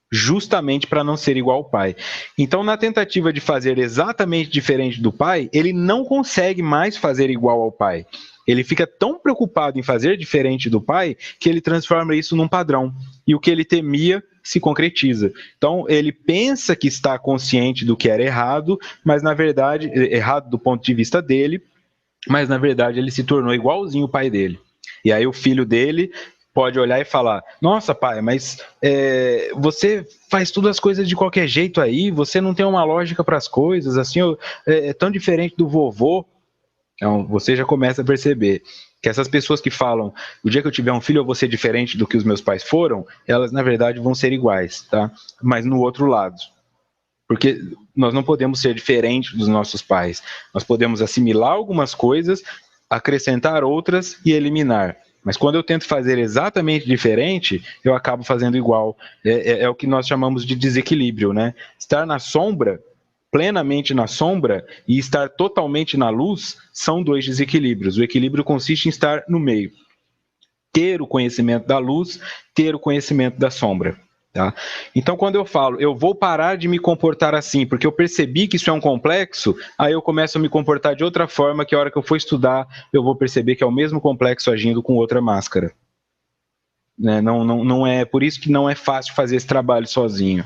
justamente para não ser igual ao pai. Então, na tentativa de fazer exatamente diferente do pai, ele não consegue mais fazer igual ao pai. Ele fica tão preocupado em fazer diferente do pai que ele transforma isso num padrão. E o que ele temia se concretiza. Então, ele pensa que está consciente do que era errado, mas na verdade, errado do ponto de vista dele, mas na verdade ele se tornou igualzinho o pai dele. E aí o filho dele pode olhar e falar: nossa, pai, mas você faz todas as coisas de qualquer jeito aí, você não tem uma lógica para as coisas, assim, é tão diferente do vovô. Então, você já começa a perceber que essas pessoas que falam: o dia que eu tiver um filho eu vou ser diferente do que os meus pais foram, elas na verdade vão ser iguais, tá? Mas no outro lado. Porque nós não podemos ser diferentes dos nossos pais. Nós podemos assimilar algumas coisas, acrescentar outras e eliminar. Mas quando eu tento fazer exatamente diferente, eu acabo fazendo igual. É o que nós chamamos de desequilíbrio, né? Estar na sombra, plenamente na sombra, e estar totalmente na luz são dois desequilíbrios. O equilíbrio consiste em estar no meio. Ter o conhecimento da luz, ter o conhecimento da sombra. Tá? Então, quando eu falo, eu vou parar de me comportar assim, porque eu percebi que isso é um complexo, aí eu começo a me comportar de outra forma, que a hora que eu for estudar, eu vou perceber que é o mesmo complexo agindo com outra máscara. né? Não é por isso que não é fácil fazer esse trabalho sozinho.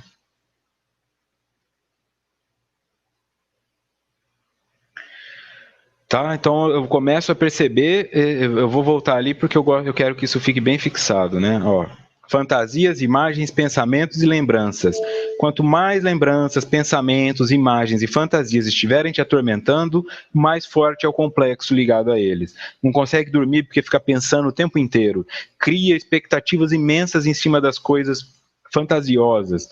Tá, então eu começo a perceber, eu vou voltar ali porque eu quero que isso fique bem fixado, né? Ó, fantasias, imagens, pensamentos e lembranças. Quanto mais lembranças, pensamentos, imagens e fantasias estiverem te atormentando, mais forte é o complexo ligado a eles. Não consegue dormir porque fica pensando o tempo inteiro. Cria expectativas imensas em cima das coisas fantasiosas,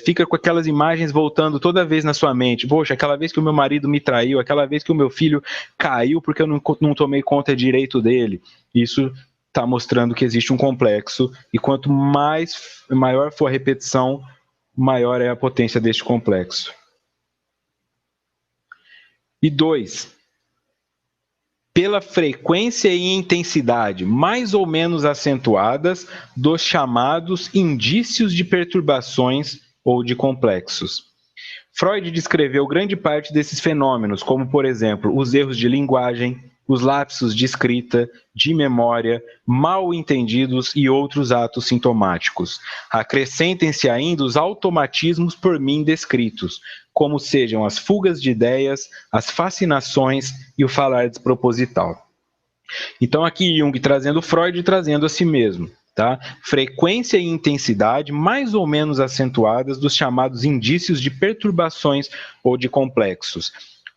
fica com aquelas imagens voltando toda vez na sua mente. Poxa, aquela vez que o meu marido me traiu, aquela vez que o meu filho caiu porque eu não tomei conta direito dele. Isso está mostrando que existe um complexo, e quanto maior for a repetição, maior é a potência deste complexo. E 2, pela frequência e intensidade mais ou menos acentuadas dos chamados indícios de perturbações ou de complexos. Freud descreveu grande parte desses fenômenos, como, por exemplo, os erros de linguagem, os lapsos de escrita, de memória, mal entendidos e outros atos sintomáticos. Acrescentem-se ainda os automatismos por mim descritos, como sejam as fugas de ideias, as fascinações e o falar desproposital. Então, aqui Jung trazendo Freud e trazendo a si mesmo. Tá? Frequência e intensidade mais ou menos acentuadas dos chamados indícios de perturbações ou de complexos.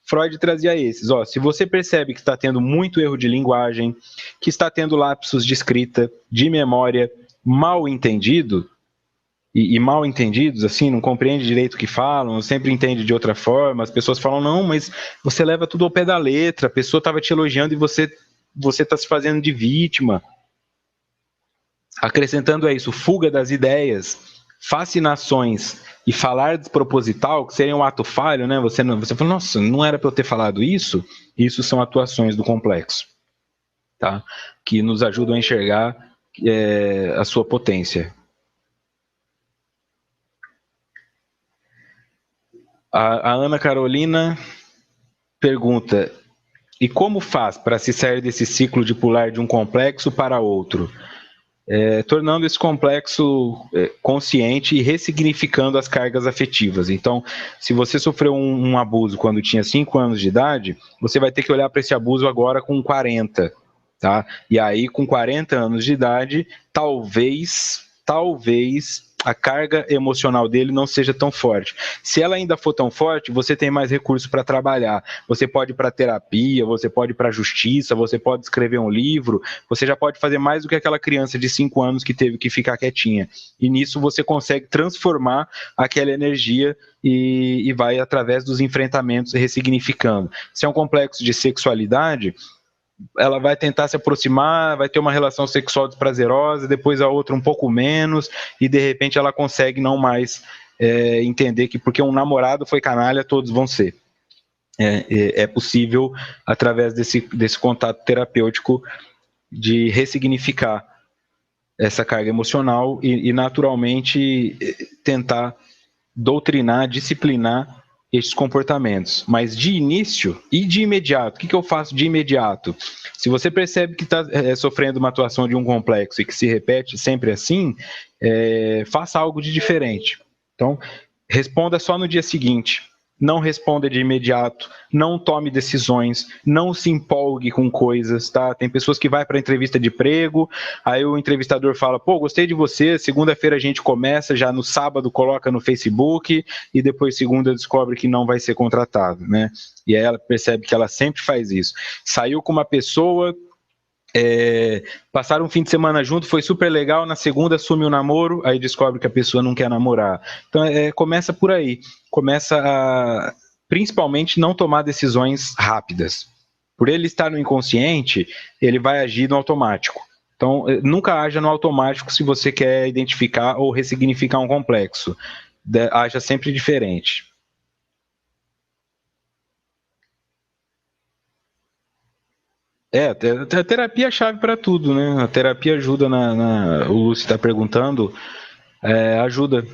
Freud trazia esses. Ó, se você percebe que está tendo muito erro de linguagem, que está tendo lapsos de escrita, de memória, mal entendido, e mal entendidos, assim, não compreende direito o que falam, sempre entende de outra forma, as pessoas falam, não, mas você leva tudo ao pé da letra, a pessoa estava te elogiando e você está se fazendo de vítima. Acrescentando a isso, fuga das ideias, fascinações e falar desproposital, que seria um ato falho, né? Você fala, nossa, não era para eu ter falado isso? Isso são atuações do complexo, tá? Que nos ajudam a enxergar a sua potência. A Ana Carolina pergunta, e como faz para se sair desse ciclo de pular de um complexo para outro? Tornando esse complexo consciente e ressignificando as cargas afetivas. Então, se você sofreu um abuso quando tinha 5 anos de idade, você vai ter que olhar para esse abuso agora com 40, tá? E aí, com 40 anos de idade, talvez a carga emocional dele não seja tão forte. Se ela ainda for tão forte, você tem mais recursos para trabalhar. Você pode ir para terapia, você pode ir para a justiça, você pode escrever um livro, você já pode fazer mais do que aquela criança de 5 anos que teve que ficar quietinha. E nisso você consegue transformar aquela energia e vai através dos enfrentamentos ressignificando. Se é um complexo de sexualidade, ela vai tentar se aproximar, vai ter uma relação sexual desprazerosa, depois a outra um pouco menos, e de repente ela consegue não mais entender que porque um namorado foi canalha, todos vão ser. É possível, através desse contato terapêutico, de ressignificar essa carga emocional e naturalmente tentar doutrinar, disciplinar esses comportamentos. Mas de início e de imediato, o que eu faço de imediato? Se você percebe que está sofrendo uma atuação de um complexo e que se repete sempre assim, faça algo de diferente. Então, responda só no dia seguinte. Não responda de imediato, não tome decisões, não se empolgue com coisas, tá? Tem pessoas que vai para entrevista de emprego, aí o entrevistador fala, pô, gostei de você, segunda-feira a gente começa, já no sábado coloca no Facebook, e depois segunda descobre que não vai ser contratado, né? E aí ela percebe que ela sempre faz isso. Saiu com uma pessoa, passaram um fim de semana junto, foi super legal, na segunda assume o namoro, aí descobre que a pessoa não quer namorar. Então começa por aí, começa a principalmente não tomar decisões rápidas. Por ele estar no inconsciente, ele vai agir no automático. Então nunca haja no automático se você quer identificar ou ressignificar um complexo. Haja sempre diferente. A terapia é a chave para tudo, né? A terapia ajuda o Lúcio está perguntando, ajuda.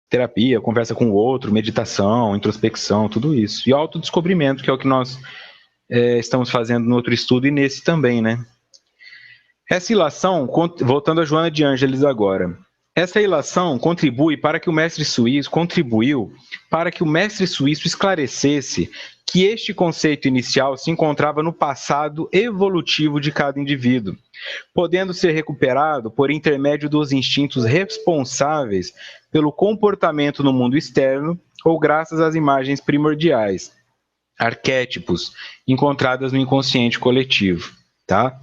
Terapia, conversa com o outro, meditação, introspecção, tudo isso. E autodescobrimento, que é o que nós estamos fazendo no outro estudo e nesse também, né? Essa ilação, voltando a Joana de Ângeles agora, essa ilação contribuiu para que o mestre suíço esclarecesse que este conceito inicial se encontrava no passado evolutivo de cada indivíduo, podendo ser recuperado por intermédio dos instintos responsáveis pelo comportamento no mundo externo ou graças às imagens primordiais, arquétipos, encontradas no inconsciente coletivo. Tá?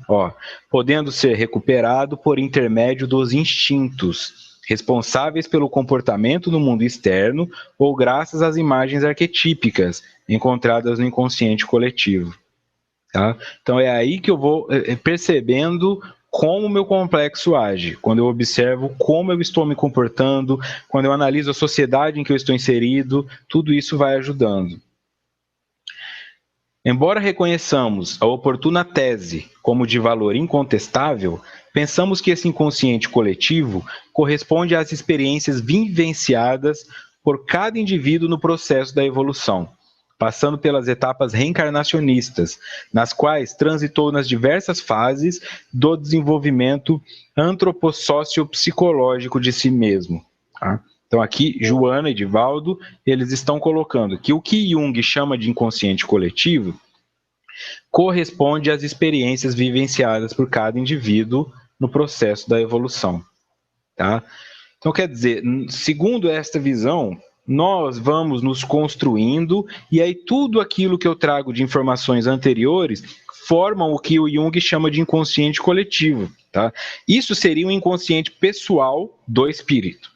Podendo ser recuperado por intermédio dos instintos responsáveis pelo comportamento no mundo externo ou graças às imagens arquetípicas encontradas no inconsciente coletivo. Tá? Então é aí que eu vou percebendo como o meu complexo age, quando eu observo como eu estou me comportando, quando eu analiso a sociedade em que eu estou inserido, tudo isso vai ajudando. Embora reconheçamos a oportuna tese como de valor incontestável, pensamos que esse inconsciente coletivo corresponde às experiências vivenciadas por cada indivíduo no processo da evolução, passando pelas etapas reencarnacionistas, nas quais transitou nas diversas fases do desenvolvimento antropossociopsicológico de si mesmo. Tá? Então aqui, Joana e Divaldo, eles estão colocando que o que Jung chama de inconsciente coletivo corresponde às experiências vivenciadas por cada indivíduo no processo da evolução. Tá? Então, quer dizer, segundo esta visão, nós vamos nos construindo e aí tudo aquilo que eu trago de informações anteriores formam o que o Jung chama de inconsciente coletivo. Tá? Isso seria um inconsciente pessoal do espírito.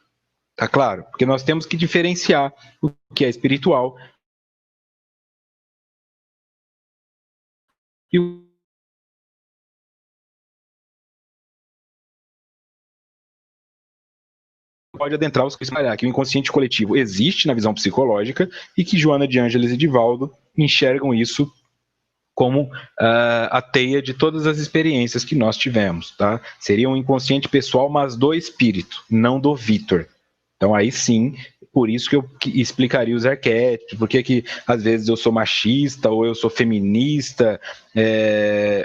Tá claro? Porque nós temos que diferenciar o que é espiritual e o pode adentrar os espalhar que o inconsciente coletivo existe na visão psicológica e que Joana de Ângeles e Divaldo enxergam isso como a teia de todas as experiências que nós tivemos. Tá? Seria um inconsciente pessoal, mas do espírito, não do Vitor. Então aí sim, por isso que eu explicaria os arquétipos, porque que às vezes eu sou machista, ou eu sou feminista,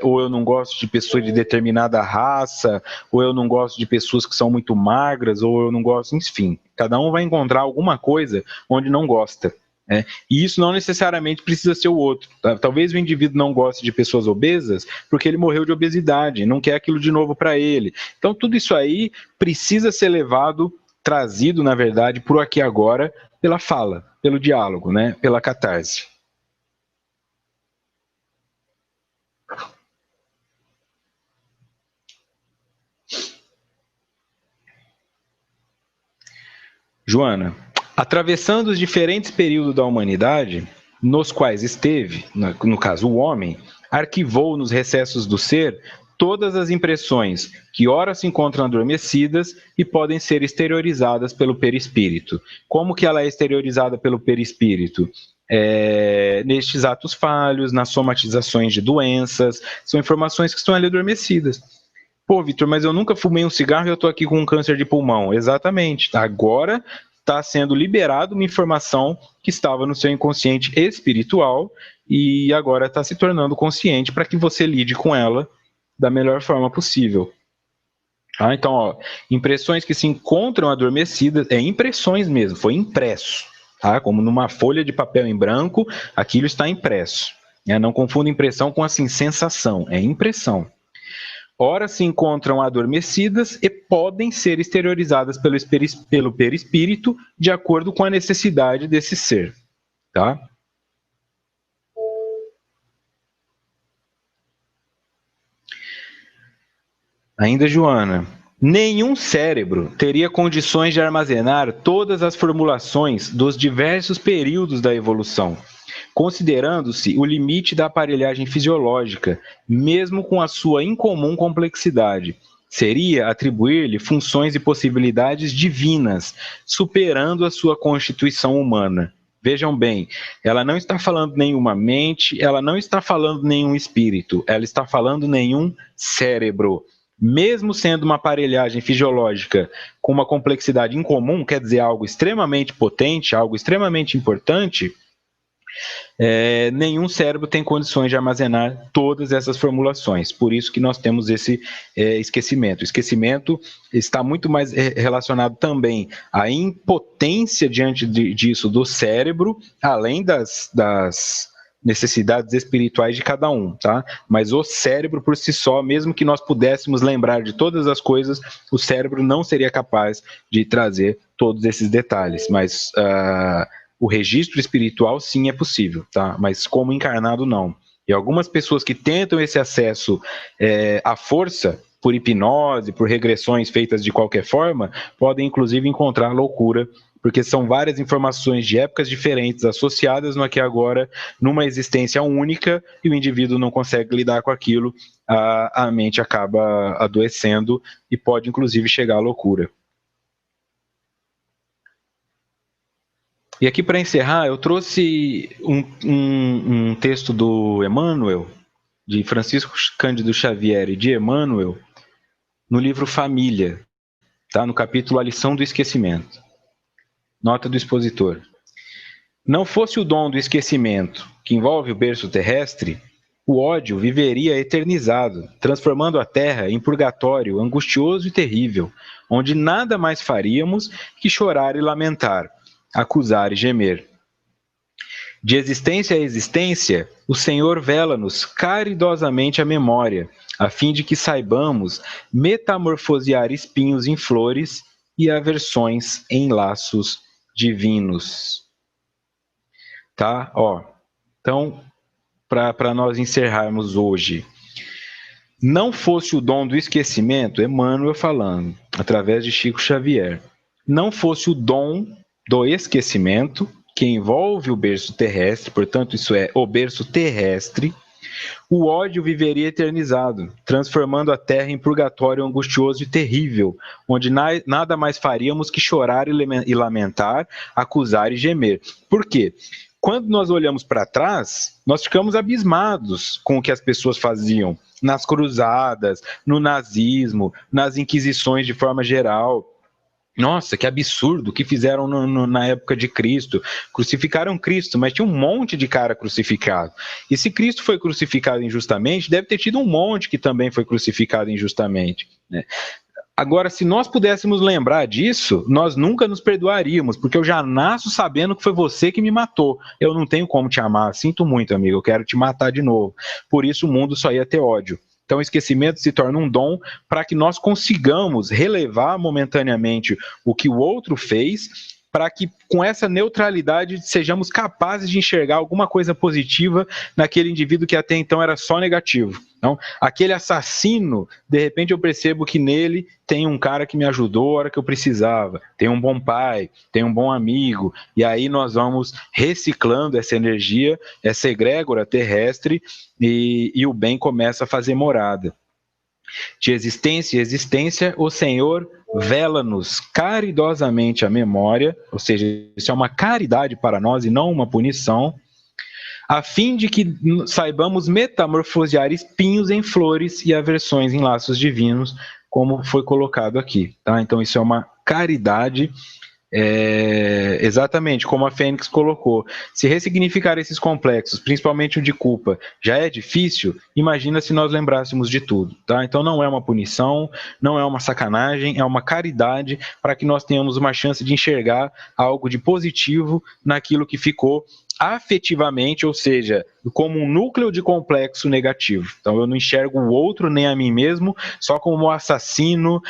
ou eu não gosto de pessoas de determinada raça, ou eu não gosto de pessoas que são muito magras, ou eu não gosto, enfim. Cada um vai encontrar alguma coisa onde não gosta. E isso não necessariamente precisa ser o outro. Tá? Talvez o indivíduo não goste de pessoas obesas porque ele morreu de obesidade, não quer aquilo de novo para ele. Então tudo isso aí precisa ser levado, trazido, na verdade, por aqui agora, pela fala, pelo diálogo, né? Pela catarse. Joana, atravessando os diferentes períodos da humanidade, nos quais esteve, no caso o homem, arquivou nos recessos do ser todas as impressões que ora se encontram adormecidas e podem ser exteriorizadas pelo perispírito. Como que ela é exteriorizada pelo perispírito? Nestes atos falhos, nas somatizações de doenças, são informações que estão ali adormecidas. Pô, Vitor, mas eu nunca fumei um cigarro e eu tô aqui com um câncer de pulmão. Exatamente. Agora está sendo liberada uma informação que estava no seu inconsciente espiritual e agora está se tornando consciente para que você lide com ela da melhor forma possível. Então, impressões que se encontram adormecidas, impressões mesmo, foi impresso. Tá? Como numa folha de papel em branco, aquilo está impresso. Não confunda impressão com assim, sensação, é impressão. Ora se encontram adormecidas e podem ser exteriorizadas pelo perispírito de acordo com a necessidade desse ser. Tá? Ainda, Joana, nenhum cérebro teria condições de armazenar todas as formulações dos diversos períodos da evolução, considerando-se o limite da aparelhagem fisiológica, mesmo com a sua incomum complexidade. Seria atribuir-lhe funções e possibilidades divinas, superando a sua constituição humana. Vejam bem, ela não está falando nenhuma mente, ela não está falando nenhum espírito, ela está falando nenhum cérebro. Mesmo sendo uma aparelhagem fisiológica com uma complexidade incomum, quer dizer, algo extremamente potente, algo extremamente importante, Nenhum cérebro tem condições de armazenar todas essas formulações, por isso que nós temos esse esquecimento. O esquecimento está muito mais relacionado também à impotência diante disso do cérebro, além das necessidades espirituais de cada um, tá? Mas o cérebro por si só, mesmo que nós pudéssemos lembrar de todas as coisas, o cérebro não seria capaz de trazer todos esses detalhes, mas o registro espiritual sim é possível, tá? Mas como encarnado não. E algumas pessoas que tentam esse acesso à força, por hipnose, por regressões feitas de qualquer forma, podem inclusive encontrar loucura, porque são várias informações de épocas diferentes associadas no aqui e agora, numa existência única, e o indivíduo não consegue lidar com aquilo, a mente acaba adoecendo e pode inclusive chegar à loucura. E aqui para encerrar, eu trouxe um texto do Emmanuel, de Francisco Cândido Xavier e de Emmanuel, no livro Família, tá? No capítulo A Lição do Esquecimento. Nota do expositor. Não fosse o dom do esquecimento que envolve o berço terrestre, o ódio viveria eternizado, transformando a terra em purgatório angustioso e terrível, onde nada mais faríamos que chorar e lamentar, acusar e gemer. De existência a existência, o Senhor vela-nos caridosamente a memória, a fim de que saibamos metamorfosear espinhos em flores e aversões em laços divinos. Tá? Então, para nós encerrarmos hoje, não fosse o dom do esquecimento, Emmanuel falando, através de Chico Xavier, não fosse o dom do esquecimento, que envolve o berço terrestre, portanto, isso é o berço terrestre, o ódio viveria eternizado, transformando a terra em purgatório angustioso e terrível, onde nada mais faríamos que chorar e lamentar, acusar e gemer. Por quê? Quando nós olhamos para trás, nós ficamos abismados com o que as pessoas faziam nas cruzadas, no nazismo, nas inquisições de forma geral. Nossa, que absurdo, o que fizeram na época de Cristo. Crucificaram Cristo, mas tinha um monte de cara crucificado. E se Cristo foi crucificado injustamente, deve ter tido um monte que também foi crucificado injustamente, né? Agora, se nós pudéssemos lembrar disso, nós nunca nos perdoaríamos, porque eu já nasço sabendo que foi você que me matou. Eu não tenho como te amar, sinto muito, amigo, eu quero te matar de novo. Por isso o mundo só ia ter ódio. Então, o esquecimento se torna um dom para que nós consigamos relevar momentaneamente o que o outro fez, para que com essa neutralidade sejamos capazes de enxergar alguma coisa positiva naquele indivíduo que até então era só negativo. Então, aquele assassino, de repente eu percebo que nele tem um cara que me ajudou a hora que eu precisava, tem um bom pai, tem um bom amigo, e aí nós vamos reciclando essa energia, essa egrégora terrestre, e o bem começa a fazer morada. De existência em existência, o Senhor vela-nos caridosamente a memória, ou seja, isso é uma caridade para nós e não uma punição, a fim de que saibamos metamorfosear espinhos em flores e aversões em laços divinos, como foi colocado aqui, tá? Então isso é uma caridade, exatamente como a Fênix colocou. Se ressignificar esses complexos, principalmente o de culpa, já é difícil, imagina se nós lembrássemos de tudo, tá? Então não é uma punição, não é uma sacanagem, é uma caridade para que nós tenhamos uma chance de enxergar algo de positivo naquilo que ficou afetivamente, ou seja, como um núcleo de complexo negativo. Então eu não enxergo o outro nem a mim mesmo só como o assassino,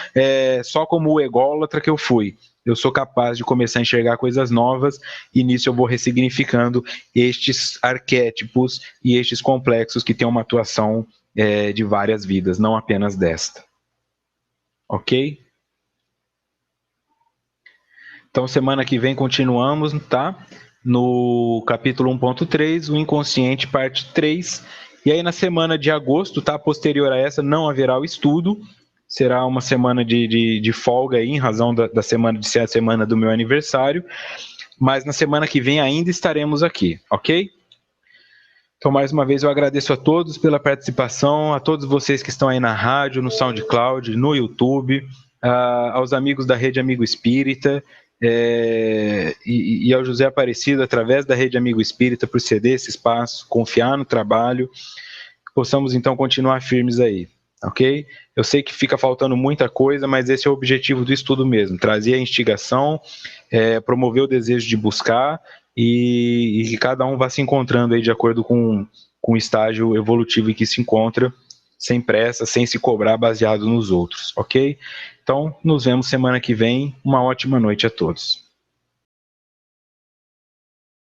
só como o ególatra que eu fui. Eu sou capaz de começar a enxergar coisas novas e nisso eu vou ressignificando estes arquétipos e estes complexos que têm uma atuação de várias vidas, não apenas desta. Ok? Então semana que vem continuamos, tá? No capítulo 1.3, o inconsciente, parte 3. E aí na semana de agosto, tá? Posterior a essa, não haverá o estudo. Será uma semana de folga aí, em razão da semana de ser a semana do meu aniversário. Mas na semana que vem ainda estaremos aqui, ok? Então, mais uma vez, eu agradeço a todos pela participação, a todos vocês que estão aí na rádio, no SoundCloud, no YouTube, aos amigos da Rede Amigo Espírita. e ao José Aparecido, através da Rede Amigo Espírita, por ceder esse espaço, confiar no trabalho, que possamos então continuar firmes aí, ok? Eu sei que fica faltando muita coisa, mas esse é o objetivo do estudo mesmo, trazer a instigação, promover o desejo de buscar e que cada um vá se encontrando aí de acordo com o estágio evolutivo em que se encontra, sem pressa, sem se cobrar, baseado nos outros, ok? Então, nos vemos semana que vem. Uma ótima noite a todos.